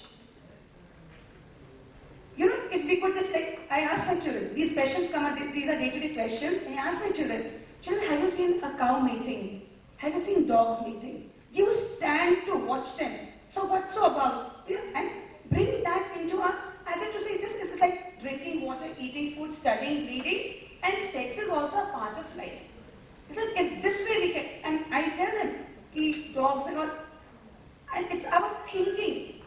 Speaker 21: If we could just I ask my children, these questions come up, these are day-to-day questions, and I ask my children, have you seen a cow mating? Have you seen dogs mating? Do you stand to watch them? So what's so about? And bring that into as if to say, it's like drinking water, eating food, studying, reading, and sex is also a part of life. So if this way we can, and I tell them, keep dogs and all, and it's our thinking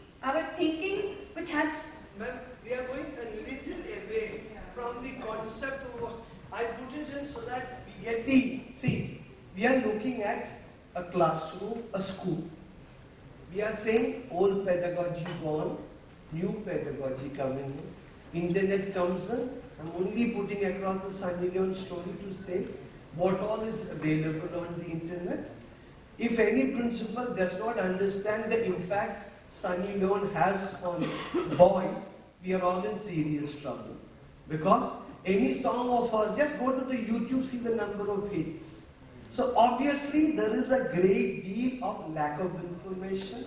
Speaker 21: which has...
Speaker 2: Ma'am, we are going a little away from the concept of what I put it in so that we get we are looking at a classroom, a school. We are saying old pedagogy gone, new pedagogy coming in, internet comes in. I'm only putting across the Sunny Leone story to say what all is available on the internet. If any principal does not understand the impact Sunny Leone has on boys, we are all in serious trouble. Because any song of hers, just go to the YouTube, see the number of hits. So obviously there is a great deal of lack of information.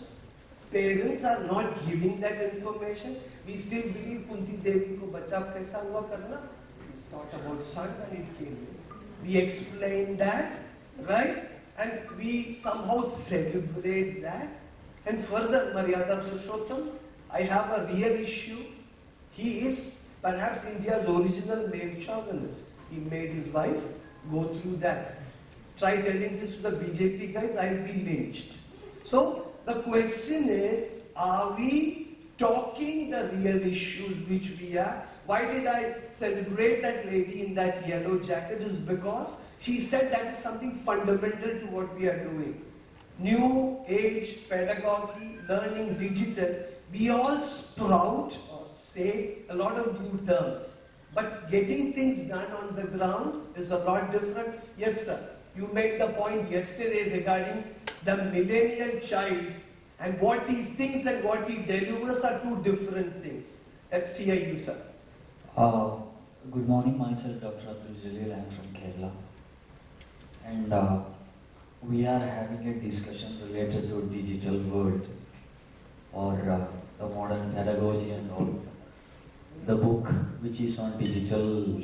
Speaker 2: Parents are not giving that information. We still believe Kunti Devi ko bachap kaisa hua karna. It's thought about sun and it came in. We explain that, right? And we somehow celebrate that. And further, Maryada Purushottam, I have a real issue. He is perhaps India's original male chauvinist. He made his wife go through that. Try telling this to the BJP guys, I'll be lynched. So the question is, are we talking the real issues which we are? Why did I celebrate that lady in that yellow jacket? Is because she said that is something fundamental to what we are doing. New age pedagogy, learning digital, we all sprout or say a lot of good terms. But getting things done on the ground is a lot different. Yes, sir. You made the point yesterday regarding the millennial child, and what he thinks and what he delivers are two different things. Let's see you, sir.
Speaker 1: Good morning, myself Dr. Abdul Jalil, I am from Kerala. And we are having a discussion related to digital world or the modern pedagogy and all. The book which is on digital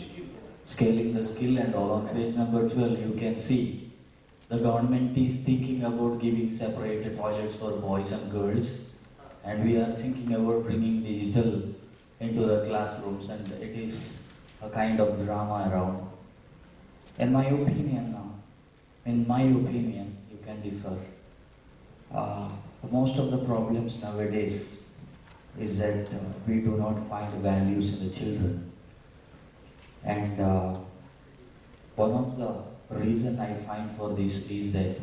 Speaker 1: scaling the skill and all, on page number 12 you can see the government is thinking about giving separated toilets for boys and girls, and we are thinking about bringing digital into the classrooms, and it is a kind of drama around. In my opinion, you can differ. Most of the problems nowadays is that we do not find values in the children. And one of the reason I find for this is that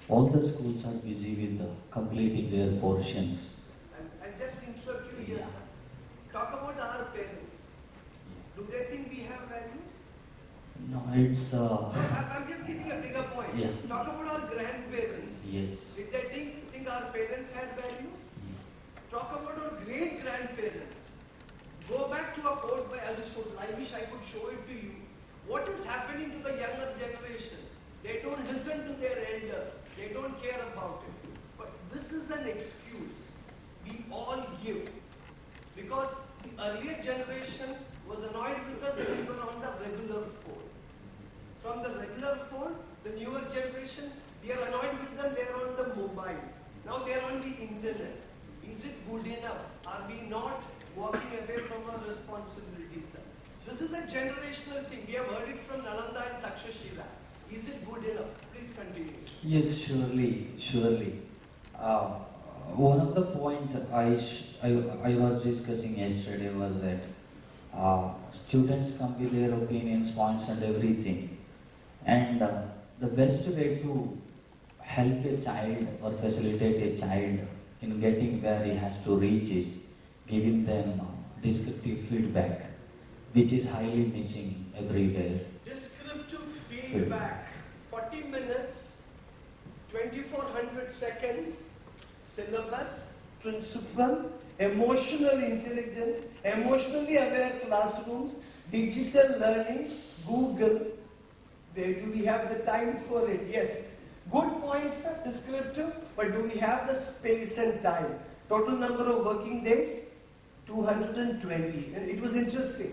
Speaker 1: all the schools are busy with completing their portions.
Speaker 2: I'll just interrupt you here, sir. Talk about our parents. Do they think we have values?
Speaker 1: No, it's...
Speaker 2: I'm just giving a bigger point.
Speaker 1: Yeah.
Speaker 2: Talk about our grandparents.
Speaker 1: Yes.
Speaker 2: Did they think our parents had values? Talk about our great-grandparents. Go back to a post by Aristotle. I wish I could show it to you. What is happening to the younger generation? They don't listen to their elders. They don't care about it. But this is an excuse we all give. Because the earlier generation was annoyed with us when we were on the regular phone. From the regular phone, the newer generation, we are annoyed with them, they are on the mobile. Now they are on the internet. Is it good enough? Are we not walking away from our responsibilities, sir? This is a generational thing. We have heard it from Nalanda and Takshashila. Is it good enough? Please continue.
Speaker 1: Yes, surely. One of the point I was discussing yesterday was that students come with their opinions, points and everything. And the best way to help a child or facilitate a child in getting where he has to reach is giving them descriptive feedback, which is highly missing everywhere.
Speaker 2: Descriptive feedback. 40 minutes, 2400 seconds, syllabus, principle, emotional intelligence, emotionally aware classrooms, digital learning, Google. Do we have the time for it? Yes. Good points are descriptive, but do we have the space and time? Total number of working days? 220. And it was interesting.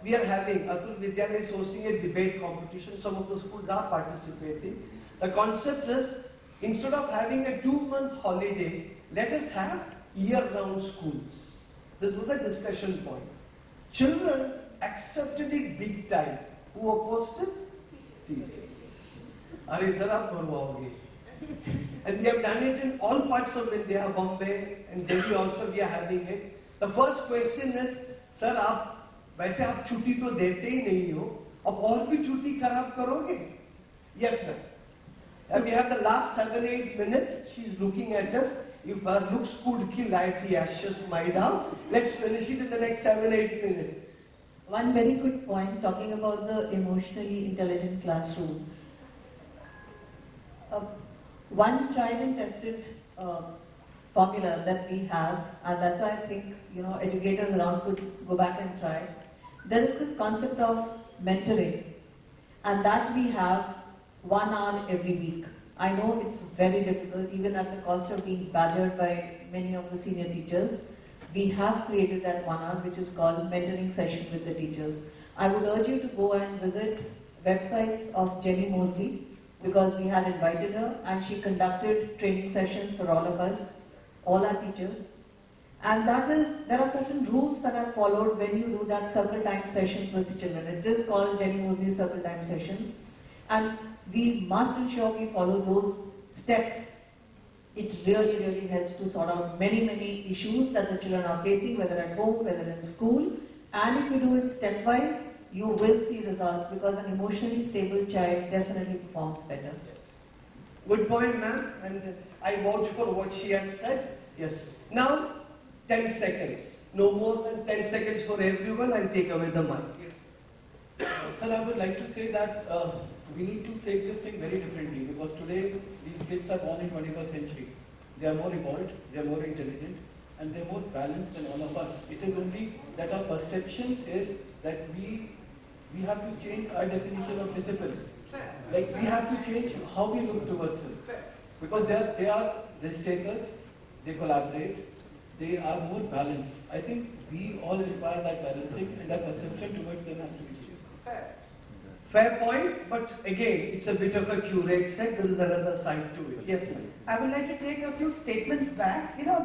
Speaker 2: We are having, Atul Vidyalaya is hosting a debate competition. Some of the schools are participating. The concept is, instead of having a 2-month holiday, let us have year-round schools. This was a discussion point. Children accepted it big time. Who opposed it? Teachers. And we have done it in all parts of India, Bombay and Delhi also we are having it. The first question is, sir, वैसे आप छुट्टी तो देते ही नहीं हो, अब और भी छुट्टी खराब करोगे? Yes, ma'am. And we have the last 7-8 minutes. She's looking at us. If her looks could kill, I'd be anxious, my down. Let's finish it in the next 7-8 minutes.
Speaker 3: One very quick point, talking about the emotionally intelligent classroom. One tried and tested formula that we have, and that's why I think educators around could go back and try. There is this concept of mentoring, and that we have 1 hour every week. I know it's very difficult, even at the cost of being badgered by many of the senior teachers. We have created that 1 hour, which is called mentoring session with the teachers. I would urge you to go and visit websites of Jenny Mosdy, because we had invited her and she conducted training sessions for all of us, all our teachers. And there are certain rules that are followed when you do that circle time sessions with children. It is called Jenny Mosdy circle time sessions. And we must ensure we follow those steps. It really, really helps to sort out many, many issues that the children are facing, whether at home, whether in school. And if you do it stepwise, you will see results, because an emotionally stable child definitely performs better.
Speaker 2: Yes. Good point, ma'am. And I vouch for what she has said. Yes. Now, 10 seconds. No more than 10 seconds for everyone and take away the mic. Yes.
Speaker 4: Sir, I would like to say that we need to take this thing very differently because today these kids are born in 21st century. They are more evolved, they are more intelligent, and they are more balanced than all of us. It is only that our perception is that we have to change our definition of discipline. Like we have to change how we look towards it. Because they are risk takers, they collaborate, they are more balanced. I think we all require that balancing and our perception towards them has to be changed.
Speaker 2: Fair point, but again, it's a bit of a curate set. There is another side to it. Yes, ma'am.
Speaker 9: I would like to take a few statements back. You know,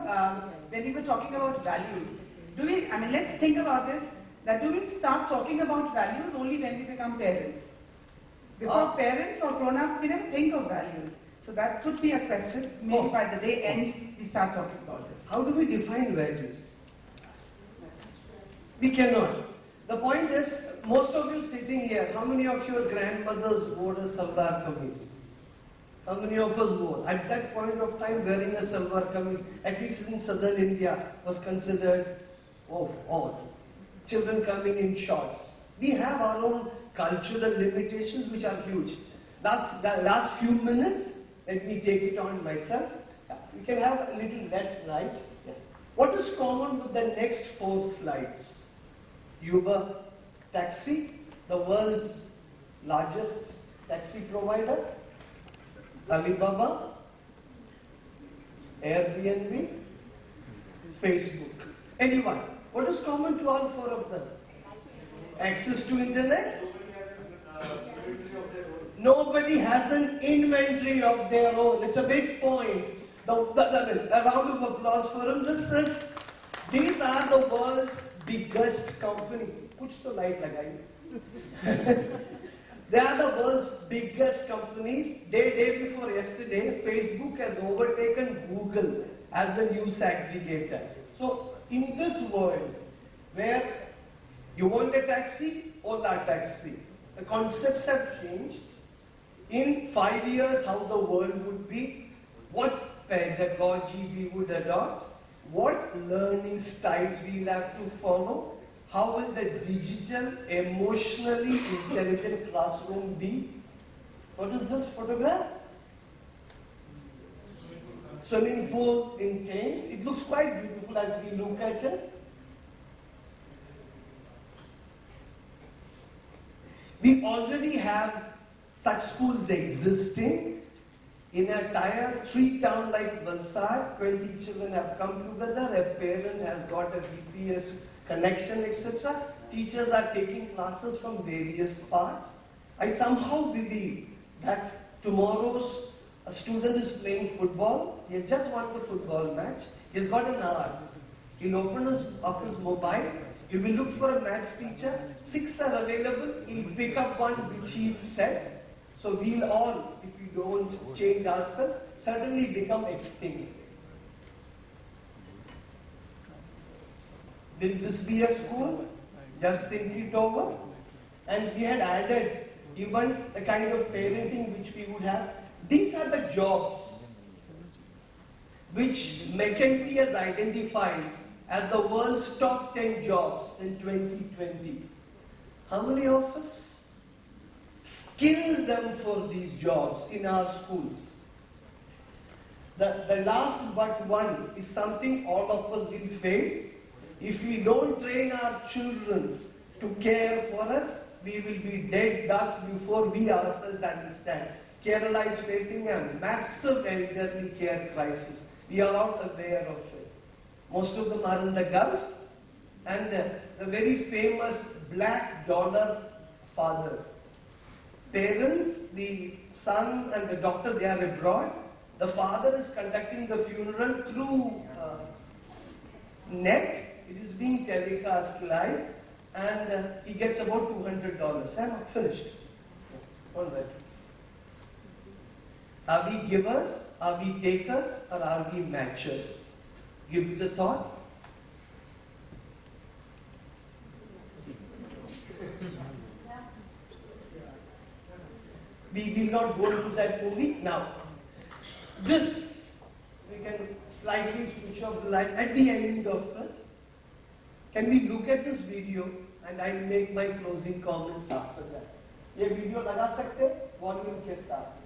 Speaker 9: when we were talking about values, let's think about this, that do we start talking about values only when we become parents? Before parents or grown-ups, we never think of values. So that could be a question. Maybe by the day end, we start talking about it.
Speaker 2: How do we define values? We cannot. The point is, most of you sitting here, how many of your grandmothers wore a salwar kameez? How many of us wore? At that point of time, wearing a salwar kameez, at least in southern India, was considered odd. Children coming in shorts. We have our own cultural limitations which are huge. The last few minutes, let me take it on myself. We can have a little less light. What is common with the next 4 slides? Uber taxi, the world's largest taxi provider. Alibaba, Airbnb, Facebook. Anyone? What is common to all 4 of them? Access to internet? Nobody has an inventory of their own. It's a big point. A round of applause for him. These are the world's biggest companies. Kuch to light lagayi. They are the world's biggest companies. Day before yesterday, Facebook has overtaken Google as the news aggregator. So, in this world, where you want a taxi, Ola taxi. The concepts have changed. In 5 years, how the world would be, what pedagogy we would adopt, what learning styles we will have to follow, how will the digital, emotionally intelligent classroom be? What is this photograph? Swimming pool in Thames. It looks quite beautiful as we look at it. We already have such schools existing. In a tier 3 town like Valsad, 20 children have come together, a parent has got a GPS connection, etc. Teachers are taking classes from various parts. I somehow believe that tomorrow's a student is playing football, he has just won the football match, he's got an hour. He'll open up his mobile, he will look for a maths teacher, 6 are available, he'll pick up one which he's set. So we'll all, if we don't change ourselves, certainly become extinct. Will this be a school? Just think it over. And we had added even the kind of parenting which we would have. These are the jobs which McKinsey has identified as the world's top 10 jobs in 2020. How many of us skill them for these jobs in our schools? The last but one is something all of us will face. If we don't train our children to care for us, we will be dead ducks before we ourselves understand. Kerala is facing a massive elderly care crisis. We are all aware of it. Most of them are in the Gulf, and the very famous black dollar fathers. Parents, the son and the doctor, they are abroad. The father is conducting the funeral through net. It is being telecast live, and he gets about $200. I'm finished. All right. Are we givers, are we takers, or are we matchers? Give it a thought. We will not go into that movie now. This, we can slightly switch off the light at the end of it. Can we look at this video and I make my closing comments after that? ये video लगा सकते volume के साथ.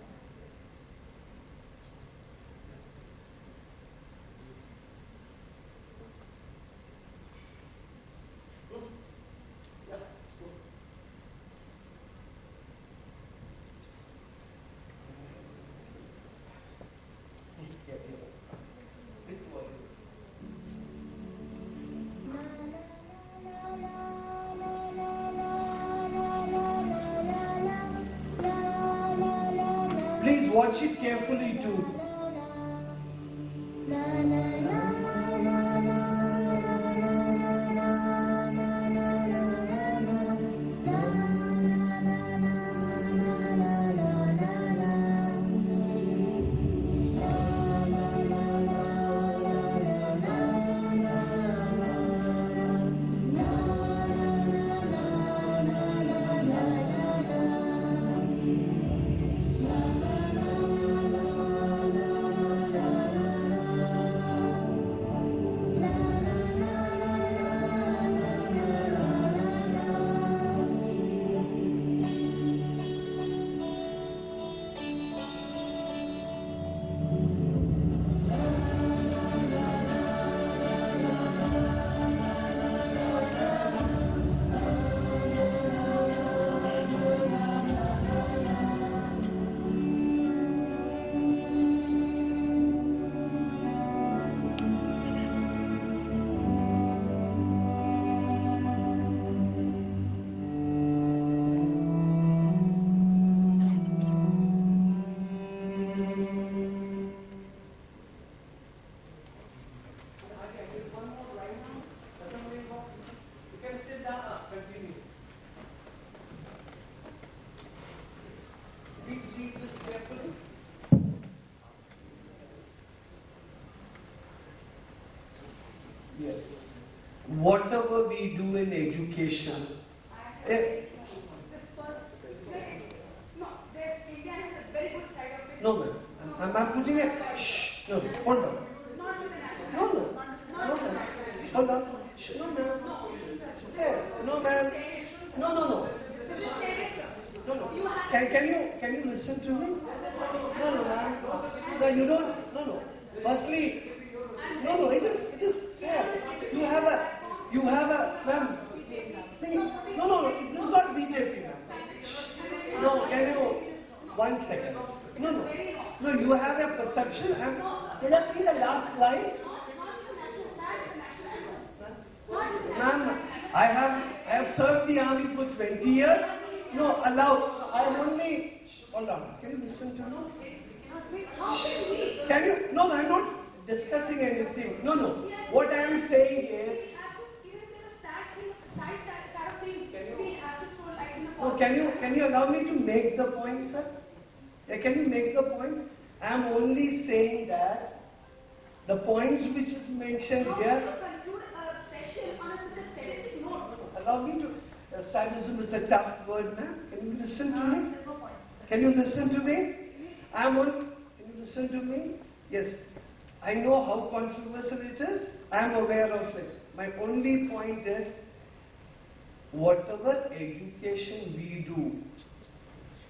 Speaker 2: Please watch it carefully too. Yes. Whatever we do in education, no, ma'am. I'm putting a shh. No, hold on. No, hold on. Shh, no, ma'am. Yes, no, ma'am. No. Can you listen to me? No, ma'am. No, you don't. No. Firstly, no. It is fair. You have a, ma'am. See, no. It is not BJP, ma'am. No, can you? 1 second. No. You have a perception. Can I see the last slide? Ma'am, I have served the army for 20 years. No, allow. I am only. Hold on. Can you listen to me? Can you? No, I'm not discussing anything. No. What I am saying is. No, can you allow me to make the point, sir? Yeah, can you make the point? I am only saying that the points which is mentioned here. Allow me to. Sadism is a tough word, ma'am. Can you listen to me? Can you listen to me? Can you listen to me? Yes. I know how controversial it is. I am aware of it. My only point is, whatever education we do,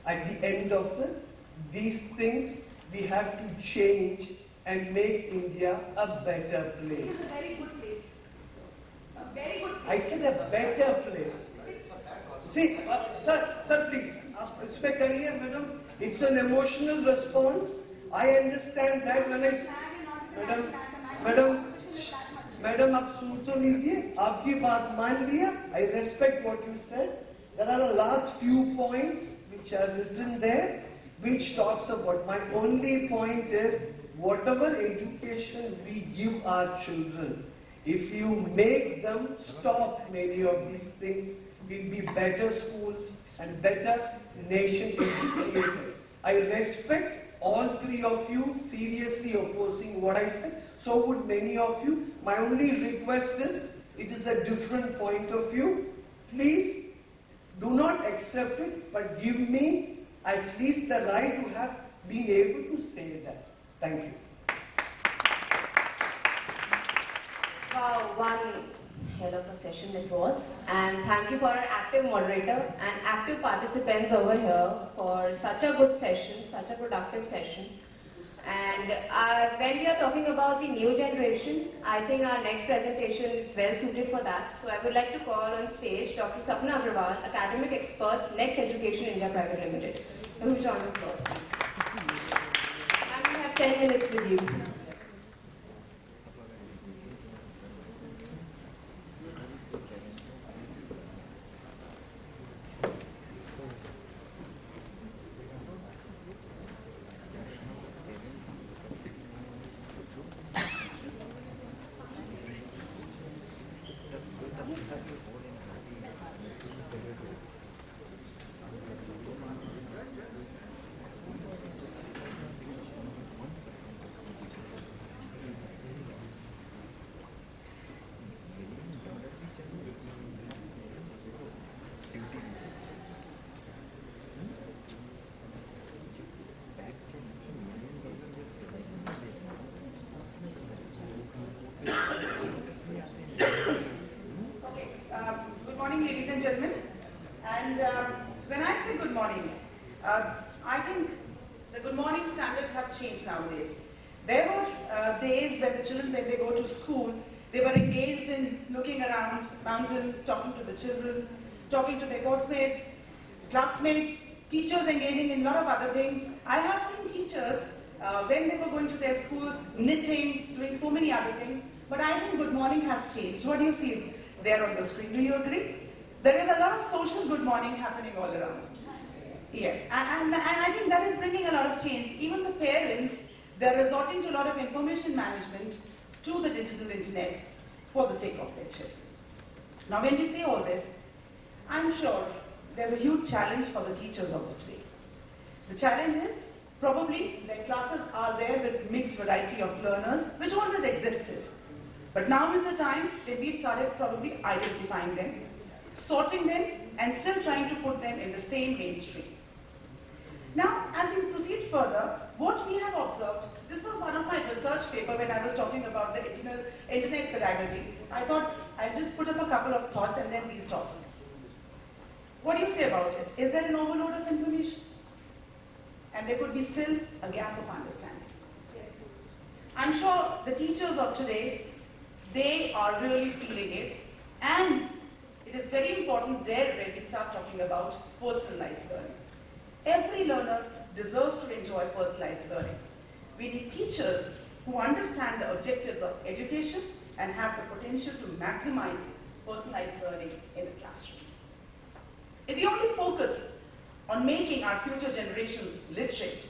Speaker 2: at the end of it, these things we have to change and make India a better place.
Speaker 21: It's a very good place. A very good place.
Speaker 2: I said a better place. See, sir, please. Madam, it's an emotional response. I understand that when I... Madam, आप सुन तो लीजिए, आपकी बात मान लिया. I respect what you said. There are the last few points which are written there, which talks about. My only point is, whatever education we give our children, if you make them stop many of these things, will be better schools and better nation will be created. I respect all three of you seriously opposing what I said. So would many of you. My only request is, it is a different point of view. Please do not accept it, but give me at least the right to have been able to say that. Thank you.
Speaker 20: Wow, one
Speaker 11: hell of a session it was. And thank you for our active moderator and active participants over here for such a good session, such a productive session. And when we are talking about the new generation, I think our next presentation is well suited for that. So I would like to call on stage Dr. Sapna Agrawal, Academic Expert, Next Education India Private Limited. A huge round of applause, please. And we have 10 minutes with you.
Speaker 9: Children, talking to their classmates, teachers engaging in a lot of other things. I have seen teachers, when they were going to their schools, knitting, doing so many other things. But I think good morning has changed. What do you see there on the screen? Do you agree? There is a lot of social good morning happening all around. Yeah, and I think that is bringing a lot of change. Even the parents, they're resorting to a lot of information management to the digital internet for the sake of their children. Now when we say all this, I'm sure there's a huge challenge for the teachers of the day. The challenge is probably their classes are there with mixed variety of learners, which always existed. But now is the time that we've started probably identifying them, sorting them, and still trying to put them in the same mainstream. Now, as we proceed further, what we have observed, this was one of my research paper when I was talking about the internet pedagogy. I thought I'll just put up a couple of thoughts and then we'll talk. What do you say about it? Is there an overload of information? And there could be still a gap of understanding. Yes. I'm sure the teachers of today, they are really feeling it. And it is very important there when we start talking about personalized learning. Every learner deserves to enjoy personalized learning. We need teachers who understand the objectives of education and have the potential to maximize personalized learning in the classrooms. If we only focus on making our future generations literate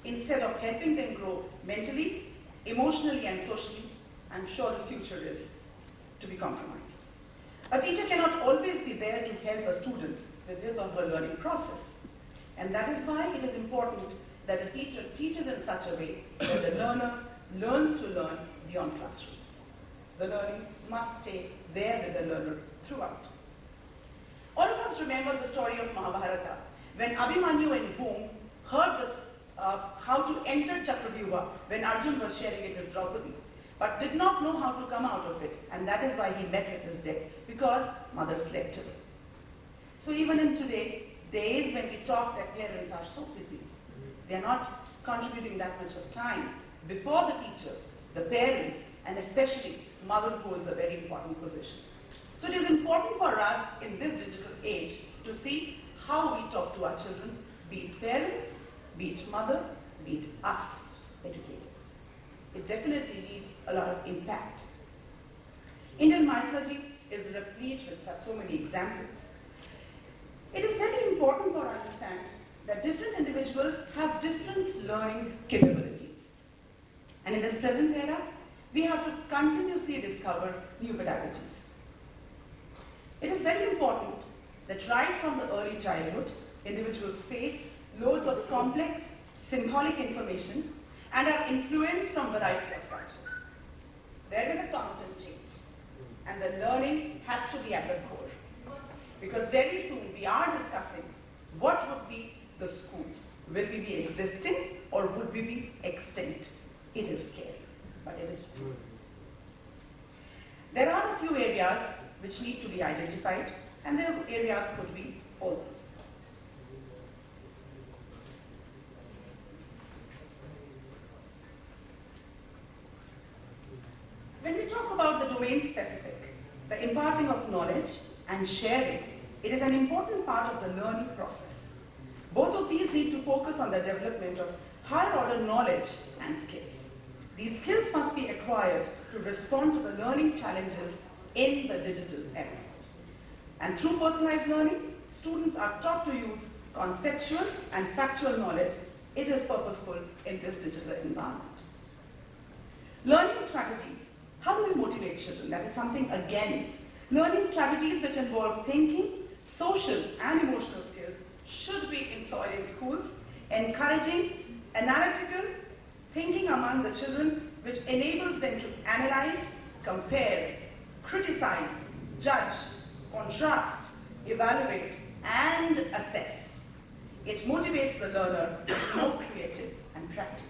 Speaker 9: instead of helping them grow mentally, emotionally, and socially, I'm sure the future is to be compromised. A teacher cannot always be there to help a student with his or her learning process. And that is why it is important that a teacher teaches in such a way that the learner learns to learn beyond classrooms. The learning must stay there with the learner throughout. All of us remember the story of Mahabharata, when Abhimanyu and Bhoom heard this, how to enter Chakravyuha when Arjun was sharing it with Draupadi, but did not know how to come out of it, and that is why he met with his death, because mother slept away. So even in today, days when we talk that parents are so busy, they are not contributing that much of time. Before the teacher, the parents, and especially mother holds a very important position. So it is important for us in this digital age to see how we talk to our children, be it parents, be it mother, be it us, educators. It definitely leaves a lot of impact. Indian mythology is replete with so many examples. It is very important for us to understand that different individuals have different learning capabilities. And in this present era, we have to continuously discover new pedagogies. It is very important that right from the early childhood, individuals face loads of complex, symbolic information and are influenced from a variety of cultures. There is a constant change, and the learning has to be at the core. Because very soon we are discussing what would be the schools. Will we be existing or would we be extinct? It is scary, but it is true. There are a few areas which need to be identified, and the areas could be all these. When we talk about the domain specific, the imparting of knowledge and sharing, it is an important part of the learning process. Both of these need to focus on the development of higher order knowledge and skills. These skills must be acquired to respond to the learning challenges in the digital era. And through personalized learning, students are taught to use conceptual and factual knowledge. It is purposeful in this digital environment. Learning strategies. How do we motivate children? That is something, again, learning strategies which involve thinking, social and emotional skills should be employed in schools, encouraging analytical thinking among the children, which enables them to analyze, compare, criticize, judge, contrast, evaluate, and assess. It motivates the learner to be more creative and practical.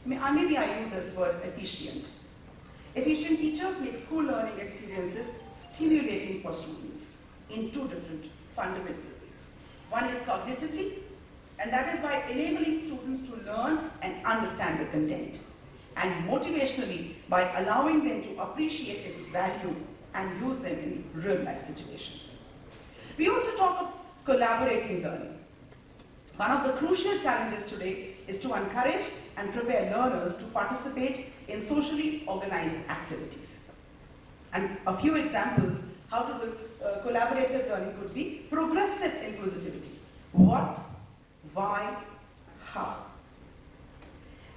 Speaker 9: Maybe I use this word efficient. Efficient teachers make school learning experiences stimulating for students in two different fundamental ways. One is cognitively, and that is by enabling students to learn and understand the content, and motivationally by allowing them to appreciate its value and use them in real-life situations. We also talk of collaborating learning. One of the crucial challenges today is to encourage and prepare learners to participate in socially organized activities. And a few examples how to do collaborative learning could be progressive inclusivity. What, why, how.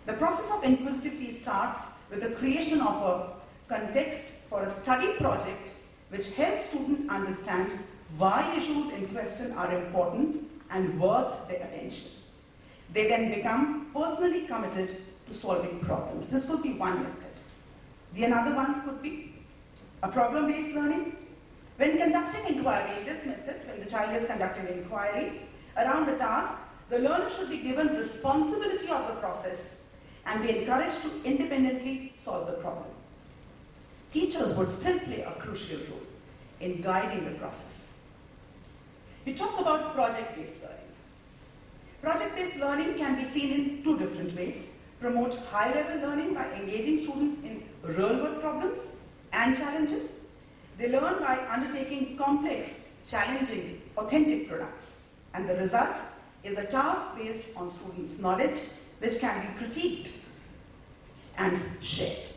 Speaker 9: The process of inclusivity starts with the creation of a context for a study project which helps students understand why issues in question are important and worth their attention. They then become personally committed to solving problems. This could be one method. The another ones could be a problem-based learning. When conducting inquiry, in this method, when the child is conducting an inquiry around a task, the learner should be given responsibility of the process and be encouraged to independently solve the problem. Teachers would still play a crucial role in guiding the process. We talk about project-based learning. Project-based learning can be seen in two different ways. Promote high-level learning by engaging students in real-world problems and challenges. They learn by undertaking complex, challenging, authentic products. And the result is a task based on students' knowledge, which can be critiqued and shared.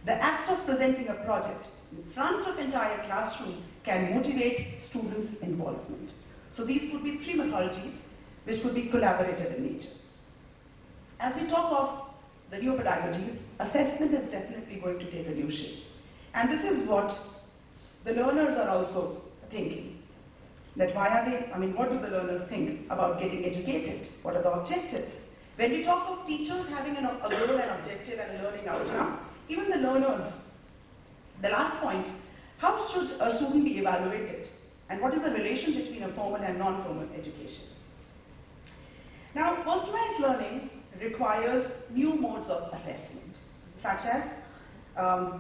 Speaker 9: The act of presenting a project in front of entire classroom can motivate students' involvement. So these could be three methodologies which could be collaborative in nature. As we talk of the new pedagogies, assessment is definitely going to take a new shape. And this is what the learners are also thinking. That why are they, what do the learners think about getting educated? What are the objectives? When we talk of teachers having a goal and objective and a learning outcome, even the learners, the last point, how should a student be evaluated? And what is the relation between a formal and non-formal education? Now, personalized learning requires new modes of assessment, such as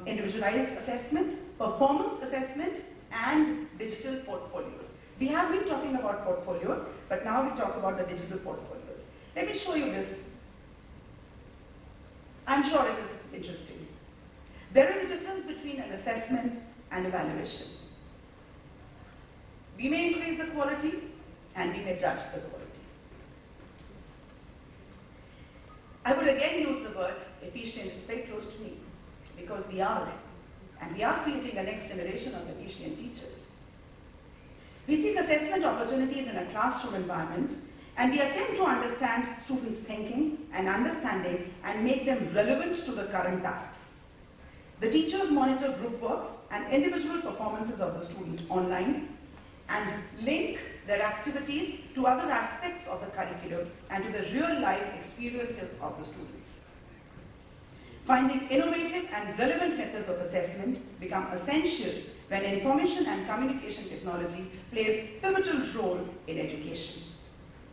Speaker 9: individualized assessment, performance assessment, and digital portfolios. We have been talking about portfolios, but now we talk about the digital portfolios. Let me show you this. I'm sure it is interesting. There is a difference between an assessment and evaluation. We may increase the quality, and we may judge the quality. I would again use the word efficient. It's very close to me, because we are creating a next generation of efficient teachers. We seek assessment opportunities in a classroom environment, and we attempt to understand students' thinking and understanding and make them relevant to the current tasks. The teachers monitor group works and individual performances of the student online and link their activities to other aspects of the curriculum and to the real-life experiences of the students. Finding innovative and relevant methods of assessment become essential when information and communication technology plays a pivotal role in education.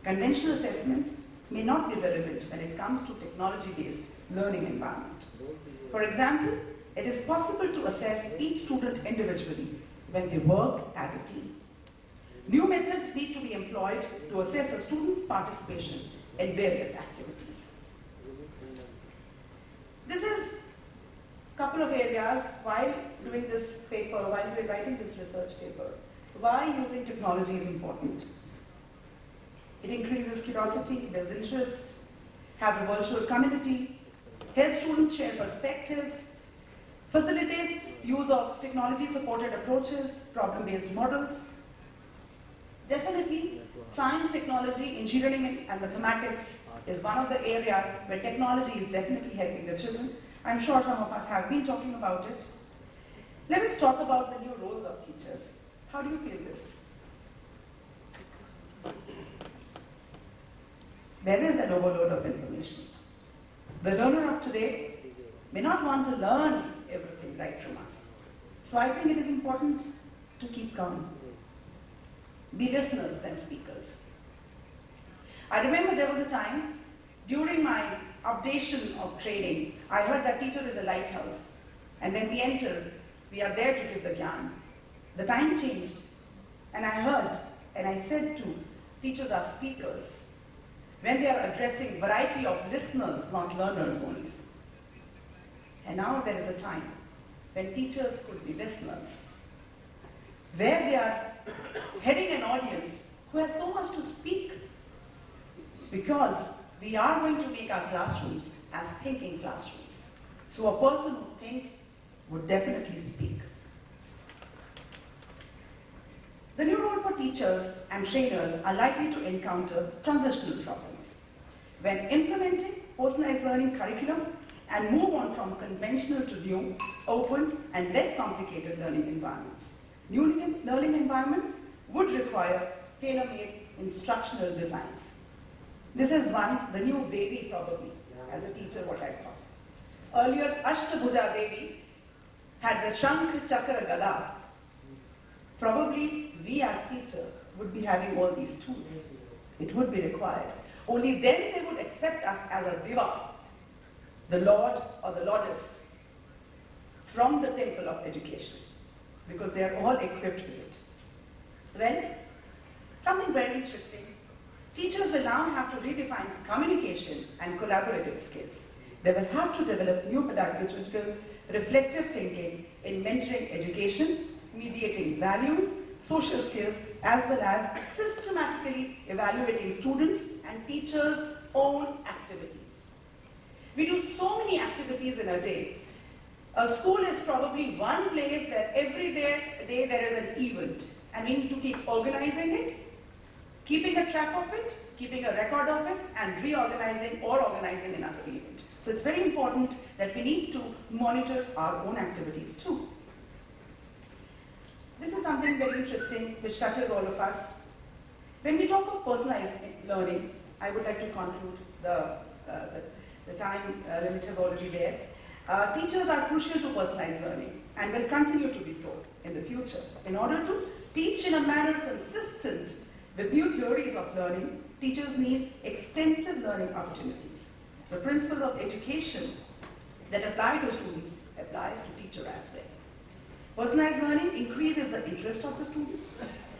Speaker 9: Conventional assessments may not be relevant when it comes to technology-based learning environment. For example, It is possible to assess each student individually when they work as a team. New methods need to be employed to assess a student's participation in various activities. This is a couple of areas while doing this paper, while we're writing this research paper, why using technology is important. It increases curiosity, builds interest, has a virtual community, helps students share perspectives, facilitates use of technology-supported approaches, problem-based models. Definitely, science, technology, engineering, and mathematics is one of the areas where technology is definitely helping the children. I'm sure some of us have been talking about it. Let us talk about the new roles of teachers. How do you feel this? There is an overload of information. The learner of today may not want to learn everything right from us. So I think it is important to keep calm. Be listeners than speakers. I remember there was a time during my updation of training, I heard that teacher is a lighthouse. And when we enter, we are there to give the gyan. The time changed, and I heard, and I said to teachers are speakers when they are addressing variety of listeners, not learners only. And now there is a time when teachers could be listeners, where they are heading an audience who has so much to speak, because we are going to make our classrooms as thinking classrooms. So a person who thinks would definitely speak. The new role for teachers and trainers are likely to encounter transitional problems. When implementing personalized learning curriculum and move on from conventional to new, open, and less complicated learning environments. New learning environments would require tailor-made instructional designs. This is one, the new Devi probably, as a teacher, what I thought. Earlier, Ashtabhuja Devi had the Shankh, Chakra, Gada. Probably we as teachers would be having all these tools. It would be required. Only then they would accept us as a Diva, the Lord or the Lordess, from the temple of education, because they are all equipped with it. Well, something very interesting. Teachers will now have to redefine communication and collaborative skills. They will have to develop new pedagogical, reflective thinking in mentoring education, mediating values, social skills, as well as systematically evaluating students and teachers' own activities. We do so many activities in a day. A school is probably one place where every day there is an event, and we need to keep organizing it, keeping a track of it, keeping a record of it, and reorganizing or organizing another event. So it's very important that we need to monitor our own activities too. This is something very interesting which touches all of us. When we talk of personalized learning, I would like to conclude, the time limit is already there. Teachers are crucial to personalized learning and will continue to be so in the future. In order to teach in a manner consistent with new theories of learning, teachers need extensive learning opportunities. The principles of education that apply to students applies to teachers as well. Personalized learning increases the interest of the students.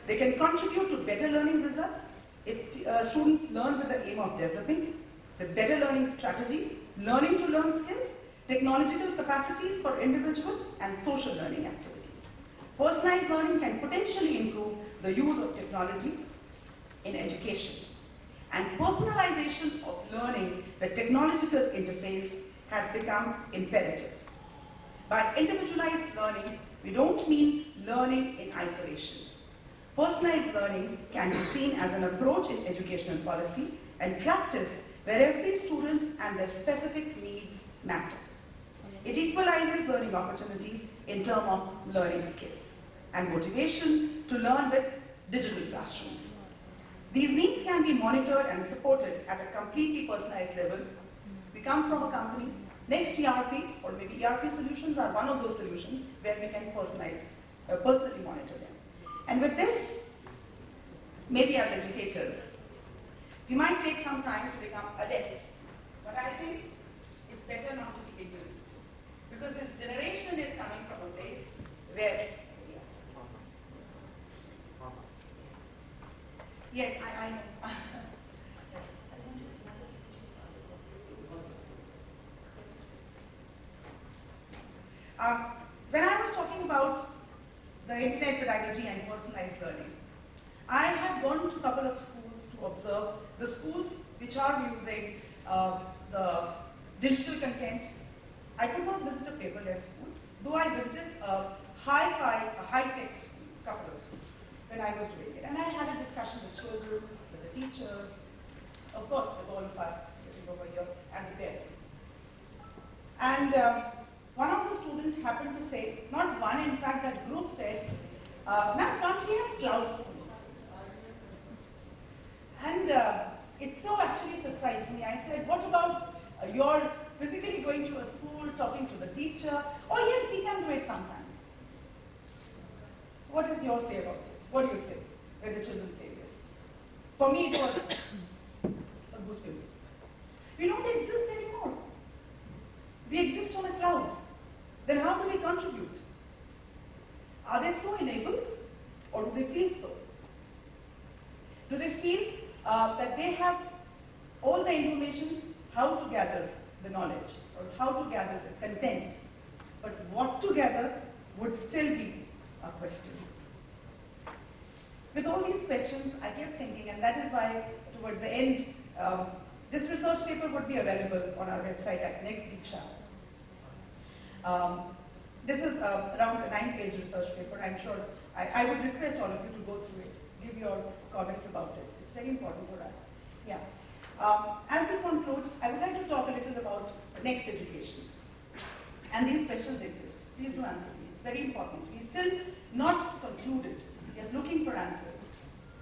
Speaker 9: They can contribute to better learning results if students learn with the aim of developing with better learning strategies, learning to learn skills, technological capacities for individual and social learning activities. Personalized learning can potentially improve the use of technology in education. And personalization of learning with technological interface has become imperative. By individualized learning, we don't mean learning in isolation. Personalized learning can be seen as an approach in educational policy and practice where every student and their specific needs matter. It equalizes learning opportunities in terms of learning skills and motivation to learn with digital classrooms. These needs can be monitored and supported at a completely personalized level. We come from a company, Next ERP or maybe ERP solutions are one of those solutions where we can personally monitor them. And with this, maybe as educators, we might take some time to become adept, but I think it's better not to be ignorant. Because this generation is coming from a place where, yes, I know. When I was talking about the internet pedagogy and personalized learning, I have gone to a couple of schools to observe the schools which are using the digital content. I could not visit a paperless school, though I visited a high-tech school, a couple of schools, when I was doing it. And I had a discussion with children, with the teachers, of course with all of us sitting over here, and the parents. And one of the students happened to say, not one, in fact, that group said, ma'am, can't we have cloud schools? And it so actually surprised me. I said, what about your physically going to a school, talking to the teacher? Oh yes, we can do it sometimes. What is your say about it? What do you say when the children say this? For me, it was a goosebump. We don't exist anymore. We exist on a cloud. Then how do we contribute? Are they so enabled, or do they feel so? Do they feel that they have all the information, how to gather the knowledge, or how to gather the content, but what to gather would still be a question. With all these questions, I kept thinking, and that is why towards the end, this research paper would be available on our website at Next Diksha. This is around a 9-page research paper. I'm sure I would request all of you to go through it, give your comments about it. It's very important for us. Yeah. As we conclude, I would like to talk a little about next education. And these questions exist. Please do answer me. It's very important. We're still not concluded. We're just looking for answers.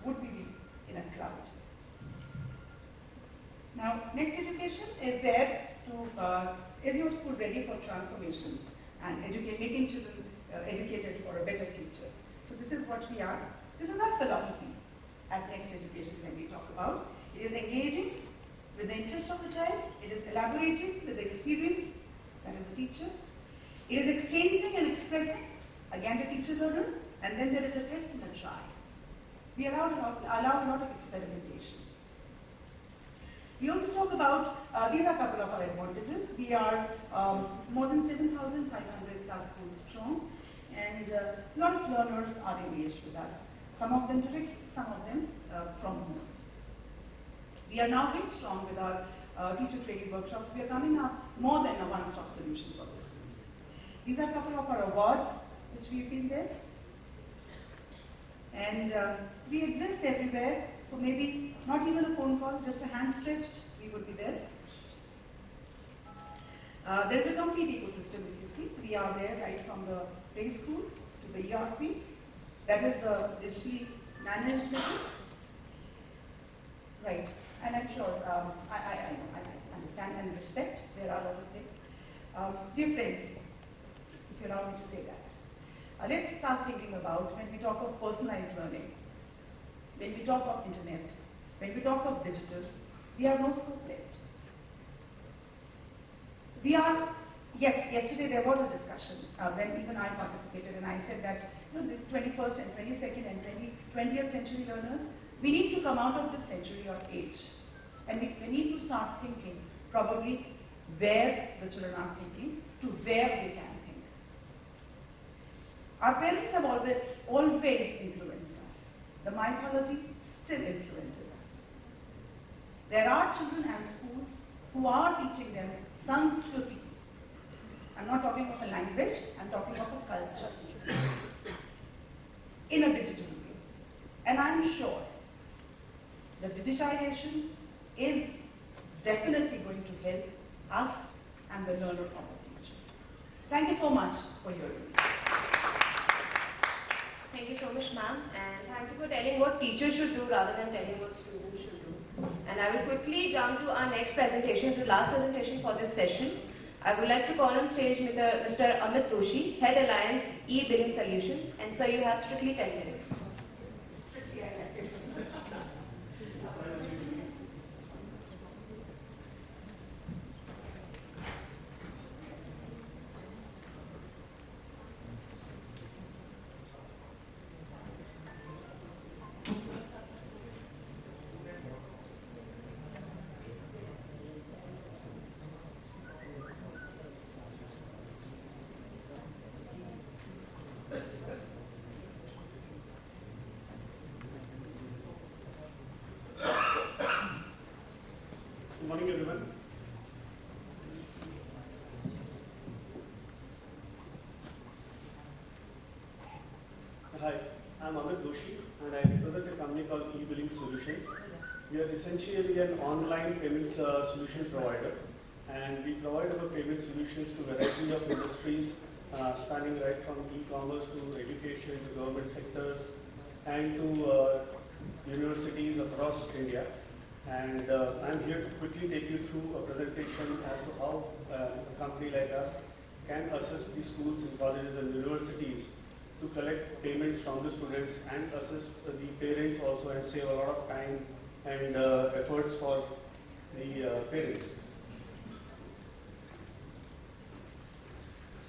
Speaker 9: Would we be in a cloud? Now, next education is there to, is your school ready for transformation and making children educated for a better future? So this is what we are. This is our philosophy at Next Education when we talk about. It is engaging with the interest of the child. It is elaborating with the experience, that is the teacher. It is exchanging and expressing, again the teacher learner, and then there is a test and a try. We allow a lot of experimentation. We also talk about, these are a couple of our advantages. We are more than 7,500 plus schools strong, and a lot of learners are engaged with us. Some of them directly, some of them from home. We are now very strong with our teacher training workshops. We are coming up more than a one-stop solution for the schools. These are a couple of our awards which we've been there. And we exist everywhere, so maybe not even a phone call, just a hand stretched, we would be there. There's a complete ecosystem, if you see. We are there right from the play school to the ERP. That is the digitally managed level. Right, and I'm sure I understand and respect there are other things. Dear friends, if you allow me to say that, let's start thinking about when we talk of personalized learning, when we talk of internet, when we talk of digital, we have no scope left. We are, yes, yesterday there was a discussion when even I participated, and I said that this 21st and 22nd and 20th century learners, we need to come out of this century or age, and we need to start thinking probably where the children are thinking to where they can think. Our parents have always influenced us. The mythology still influences us. There are children and schools who are teaching them Sanskriti. I'm not talking of a language, I'm talking of a culture in a digital way. And I'm sure that digitization is definitely going to help us and the learner of the future. Thank you so much for hearing me.
Speaker 11: Thank you so much, ma'am, and thank you for telling what teachers should do rather than telling what students should do. And I will quickly jump to our next presentation, the last presentation for this session. I would like to call on stage Mr. Amit Doshi, Head Alliance E-Billing Solutions, and sir, you have strictly 10 minutes.
Speaker 7: Amit Doshi, and I represent a company called eBilling Solutions. We are essentially an online payments solution provider, and we provide our payment solutions to a variety of industries, spanning right from e-commerce to education to government sectors and to universities across India. And I'm here to quickly take you through a presentation as to how a company like us can assist the schools and colleges and universities to collect payments from the students and assist the parents also and save a lot of time and efforts for the parents.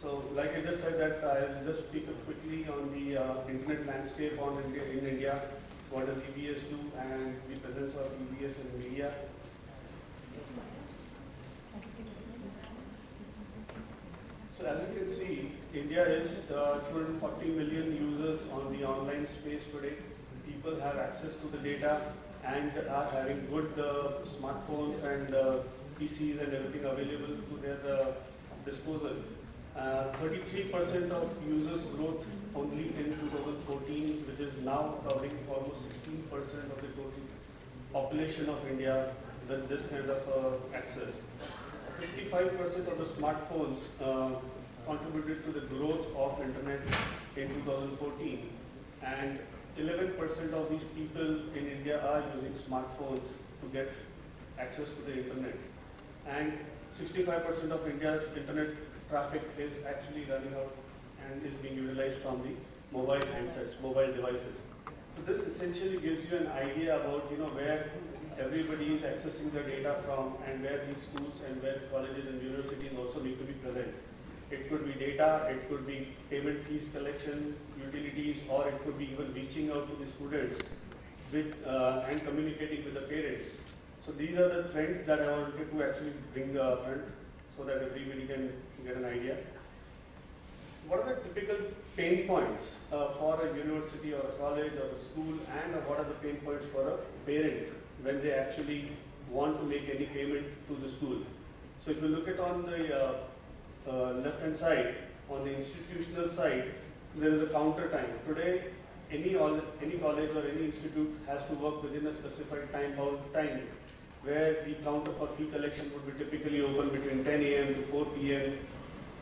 Speaker 7: So, like I just said, that I'll just speak quickly on the internet landscape in India. What does EBS do, and the presence of EBS in media. So, as you can see, India is 240 million users on the online space today. People have access to the data and are having good smartphones and PCs and everything available to their disposal. 33% of users growth only in 2014, which is now covering almost 16% of the total population of India with this kind of access. 55% of the smartphones contributed to the growth of internet in 2014, and 11% of these people in India are using smartphones to get access to the internet. And 65% of India's internet traffic is actually running out and is being utilized from the mobile handsets, mobile devices. So this essentially gives you an idea about where everybody is accessing the data from and where these schools and where colleges and universities also need to be present. It could be data, it could be payment fees collection, utilities, or it could be even reaching out to the students with, and communicating with the parents. So these are the trends that I wanted to actually bring front so that everybody can get an idea. What are the typical pain points for a university or a college or a school, and what are the pain points for a parent when they actually want to make any payment to the school? So if you look at on the left hand side, on the institutional side, there is a counter time. Today, any college or any institute has to work within a specified time, where the counter for fee collection would be typically open between 10 a.m. to 4 p.m.,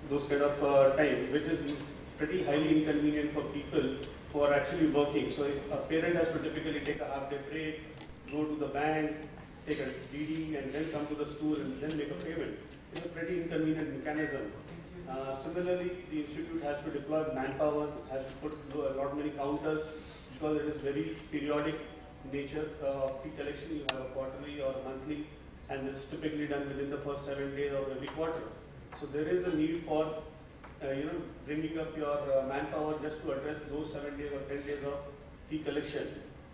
Speaker 7: those kind of time, which is pretty highly inconvenient for people who are actually working. So if a parent has to typically take a half-day break, go to the bank, take a DD, and then come to the school and then make a payment, it's a pretty inconvenient mechanism. Similarly, the institute has to deploy manpower, has to put a lot many counters, because it is very periodic nature of fee collection. You have a quarterly or a monthly, and this is typically done within the first 7 days of every quarter. So there is a need for bringing up your manpower just to address those 7 days or 10 days of fee collection.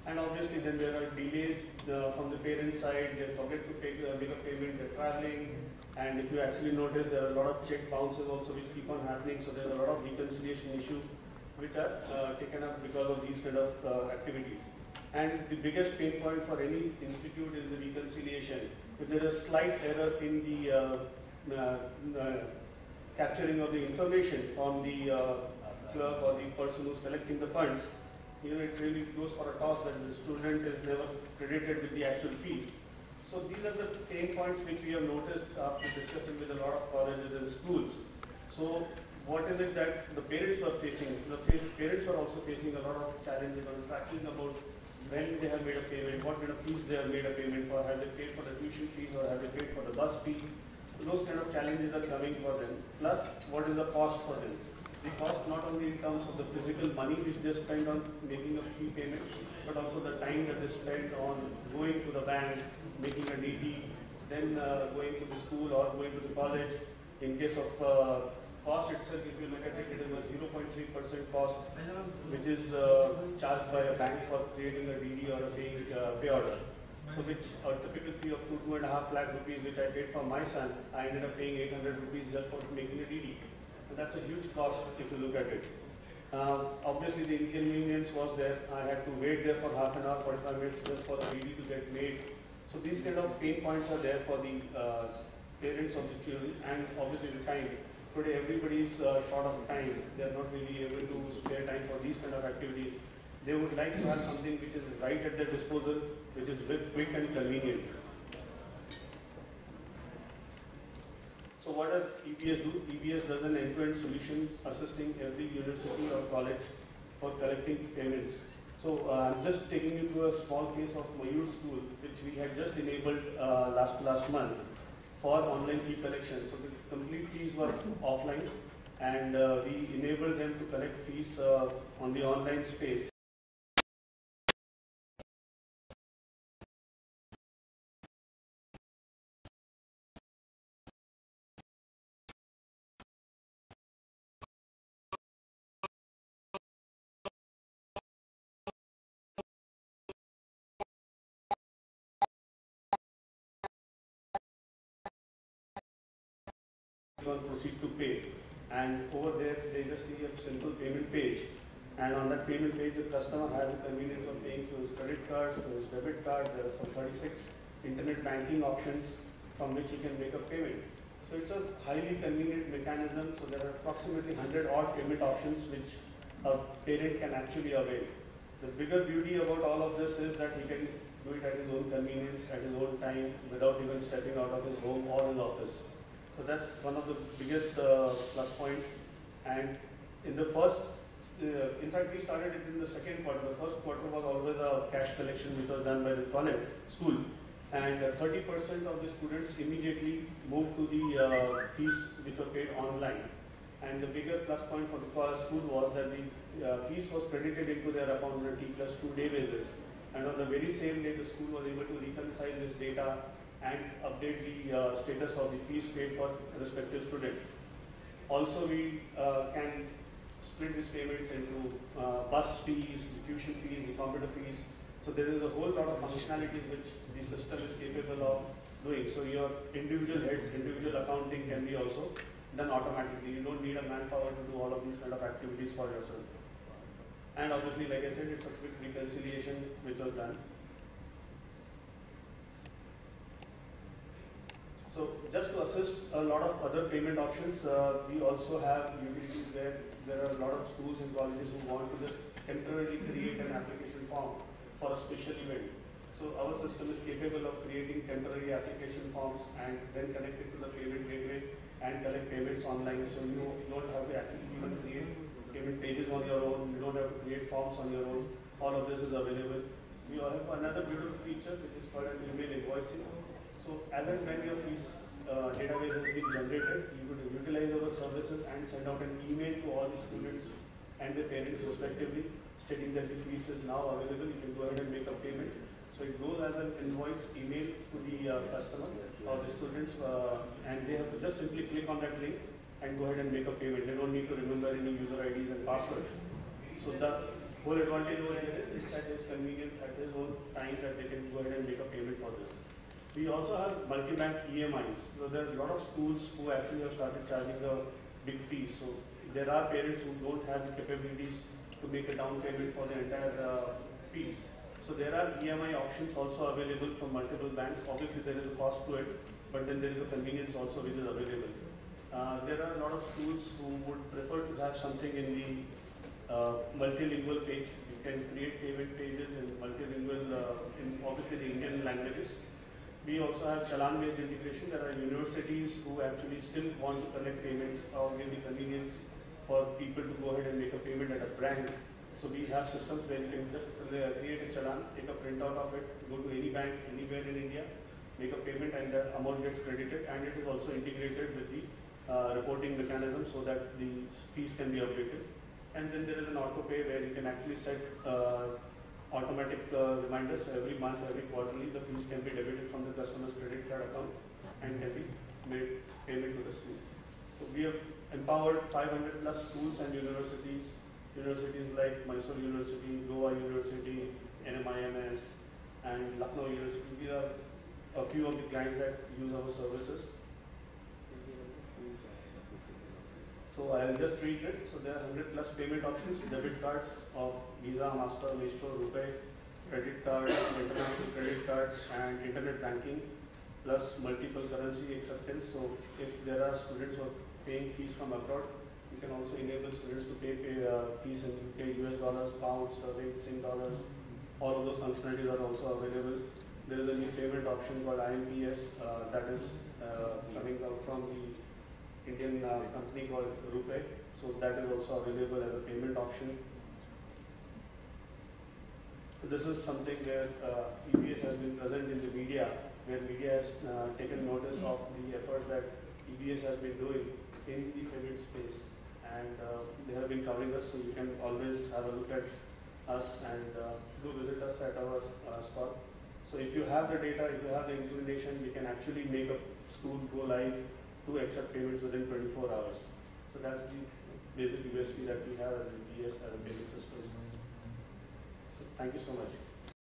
Speaker 7: And obviously then there are delays from the parent side. They forget to make a payment, they're traveling, and if you actually notice, there are a lot of check bounces also which keep on happening. So there's a lot of reconciliation issues which are taken up because of these kind of activities. And the biggest pain point for any institute is the reconciliation. If there is a slight error in the capturing of the information from the clerk or the person who's collecting the funds, it really goes for a toss that the student is never credited with the actual fees. So these are the pain points which we have noticed after discussing with a lot of colleges and schools. So what is it that the parents were facing? The parents were also facing a lot of challenges on tracking about when they have made a payment, what kind of fees they have made a payment for, have they paid for the tuition fees or have they paid for the bus fee. So those kind of challenges are coming for them. Plus, what is the cost for them? The cost not only in terms of the physical money which they spend on making a fee payment, but also the time that they spend on going to the bank, making a DD, then going to the school or going to the college. In case of cost itself, if you look at it, it is a 0.3% cost, which is charged by a bank for creating a DD or a pay order. So which a typical fee of 2.5 lakh rupees, which I paid for my son, I ended up paying 800 rupees just for making a DD. So that's a huge cost if you look at it. Obviously the inconvenience was there. I had to wait there for half an hour, 45 minutes just for the DD to get made. So these kind of pain points are there for the parents of the children, and obviously the time. Today everybody is short of time. They are not really able to spare time for these kind of activities. They would like to have something which is right at their disposal, which is quick and convenient. So what does EBS do? EBS does an end-to-end solution assisting every university or college for collecting payments. So I'm just taking you through a small case of Mayur School, which we had just enabled last month for online fee collection. So the complete fees were offline, and we enabled them to collect fees on the online space. Proceed to pay, and over there they just see a simple payment page, and on that payment page the customer has the convenience of paying through his credit card, through his debit card. There are some 36 internet banking options from which he can make a payment. So it's a highly convenient mechanism. So there are approximately 100 odd payment options which a parent can actually avail. The bigger beauty about all of this is that he can do it at his own convenience, at his own time, without even stepping out of his home or his office. So that's one of the biggest plus point. And in the first, in fact, we started it in the second quarter. The first quarter was always a cash collection which was done by the college, school. And 30% of the students immediately moved to the fees which were paid online. And the bigger plus point for the school was that the fees was credited into their account on a T+2 day basis. And on the very same day, the school was able to reconcile this data and update the status of the fees paid for respective student. Also, we can split these payments into bus fees, the tuition fees, the computer fees. So there is a whole lot of functionalities which the system is capable of doing. So your individual heads, individual accounting can be also done automatically. You don't need a manpower to do all of these kind of activities for yourself. And obviously, like I said, it's a quick reconciliation which was done. So just to assist a lot of other payment options, we also have utilities where there are a lot of schools and colleges who want to just temporarily create an application form for a special event. So our system is capable of creating temporary application forms and then connect it to the payment gateway and collect payments online. So you don't have to actually even create payment pages on your own. You don't have to create forms on your own. All of this is available. We have another beautiful feature which is called an email invoicing. So as and when your fees database has been generated, you could utilize our services and send out an email to all the students and their parents respectively, stating that the fees is now available. You can go ahead and make a payment. So it goes as an invoice email to the customer or the students, and they have to just simply click on that link and go ahead and make a payment. They don't need to remember any user IDs and passwords. So the whole advantage over here is it's at his convenience, at his own time, that they can go ahead and make a payment for this. We also have multi-bank EMIs. So there are a lot of schools who actually have started charging the big fees. So there are parents who don't have the capabilities to make a down payment for the entire fees. So there are EMI options also available from multiple banks. Obviously there is a cost to it, but then there is a convenience also which is available. There are a lot of schools who would prefer to have something in the multilingual page. You can create payment pages in multilingual, in obviously the Indian languages. We also have Challan-based integration. There are universities who actually still want to collect payments or give the convenience for people to go ahead and make a payment at a bank. So we have systems where you can just create a Challan, take a printout of it, go to any bank anywhere in India, make a payment, and the amount gets credited. And it is also integrated with the reporting mechanism so that the fees can be updated. And then there is an auto pay where you can actually set automatic reminders. So every month, every quarterly, the fees can be debited from the customer's credit card account and can be made payment to the school. So we have empowered 500 plus schools and universities like Mysore University, Goa University, NMIMS, and Lucknow University. These are a few of the clients that use our services. So I'll just reiterate. So there are 100 plus payment options, debit cards of Visa, Master, Maestro, RuPay, credit cards, international credit cards, and internet banking, plus multiple currency acceptance. So if there are students who are paying fees from abroad, You can also enable students to pay fees in UK, US dollars, pounds, sterling, Sing dollars. All of those functionalities are also available. There is a new payment option called IMPS that is coming out from the Indian company called RuPay. So that is also available as a payment option. This is something where EBS has been present in the media, where media has taken notice of the efforts that EBS has been doing in the payment space. And they have been covering us, so you can always have a look at us and do visit us at our stall. So if you have the data, if you have the inclination, we can actually make a school go live to accept payments within 24 hours. So that's the basic USP that we have as EBS as a payment system. So thank you so much.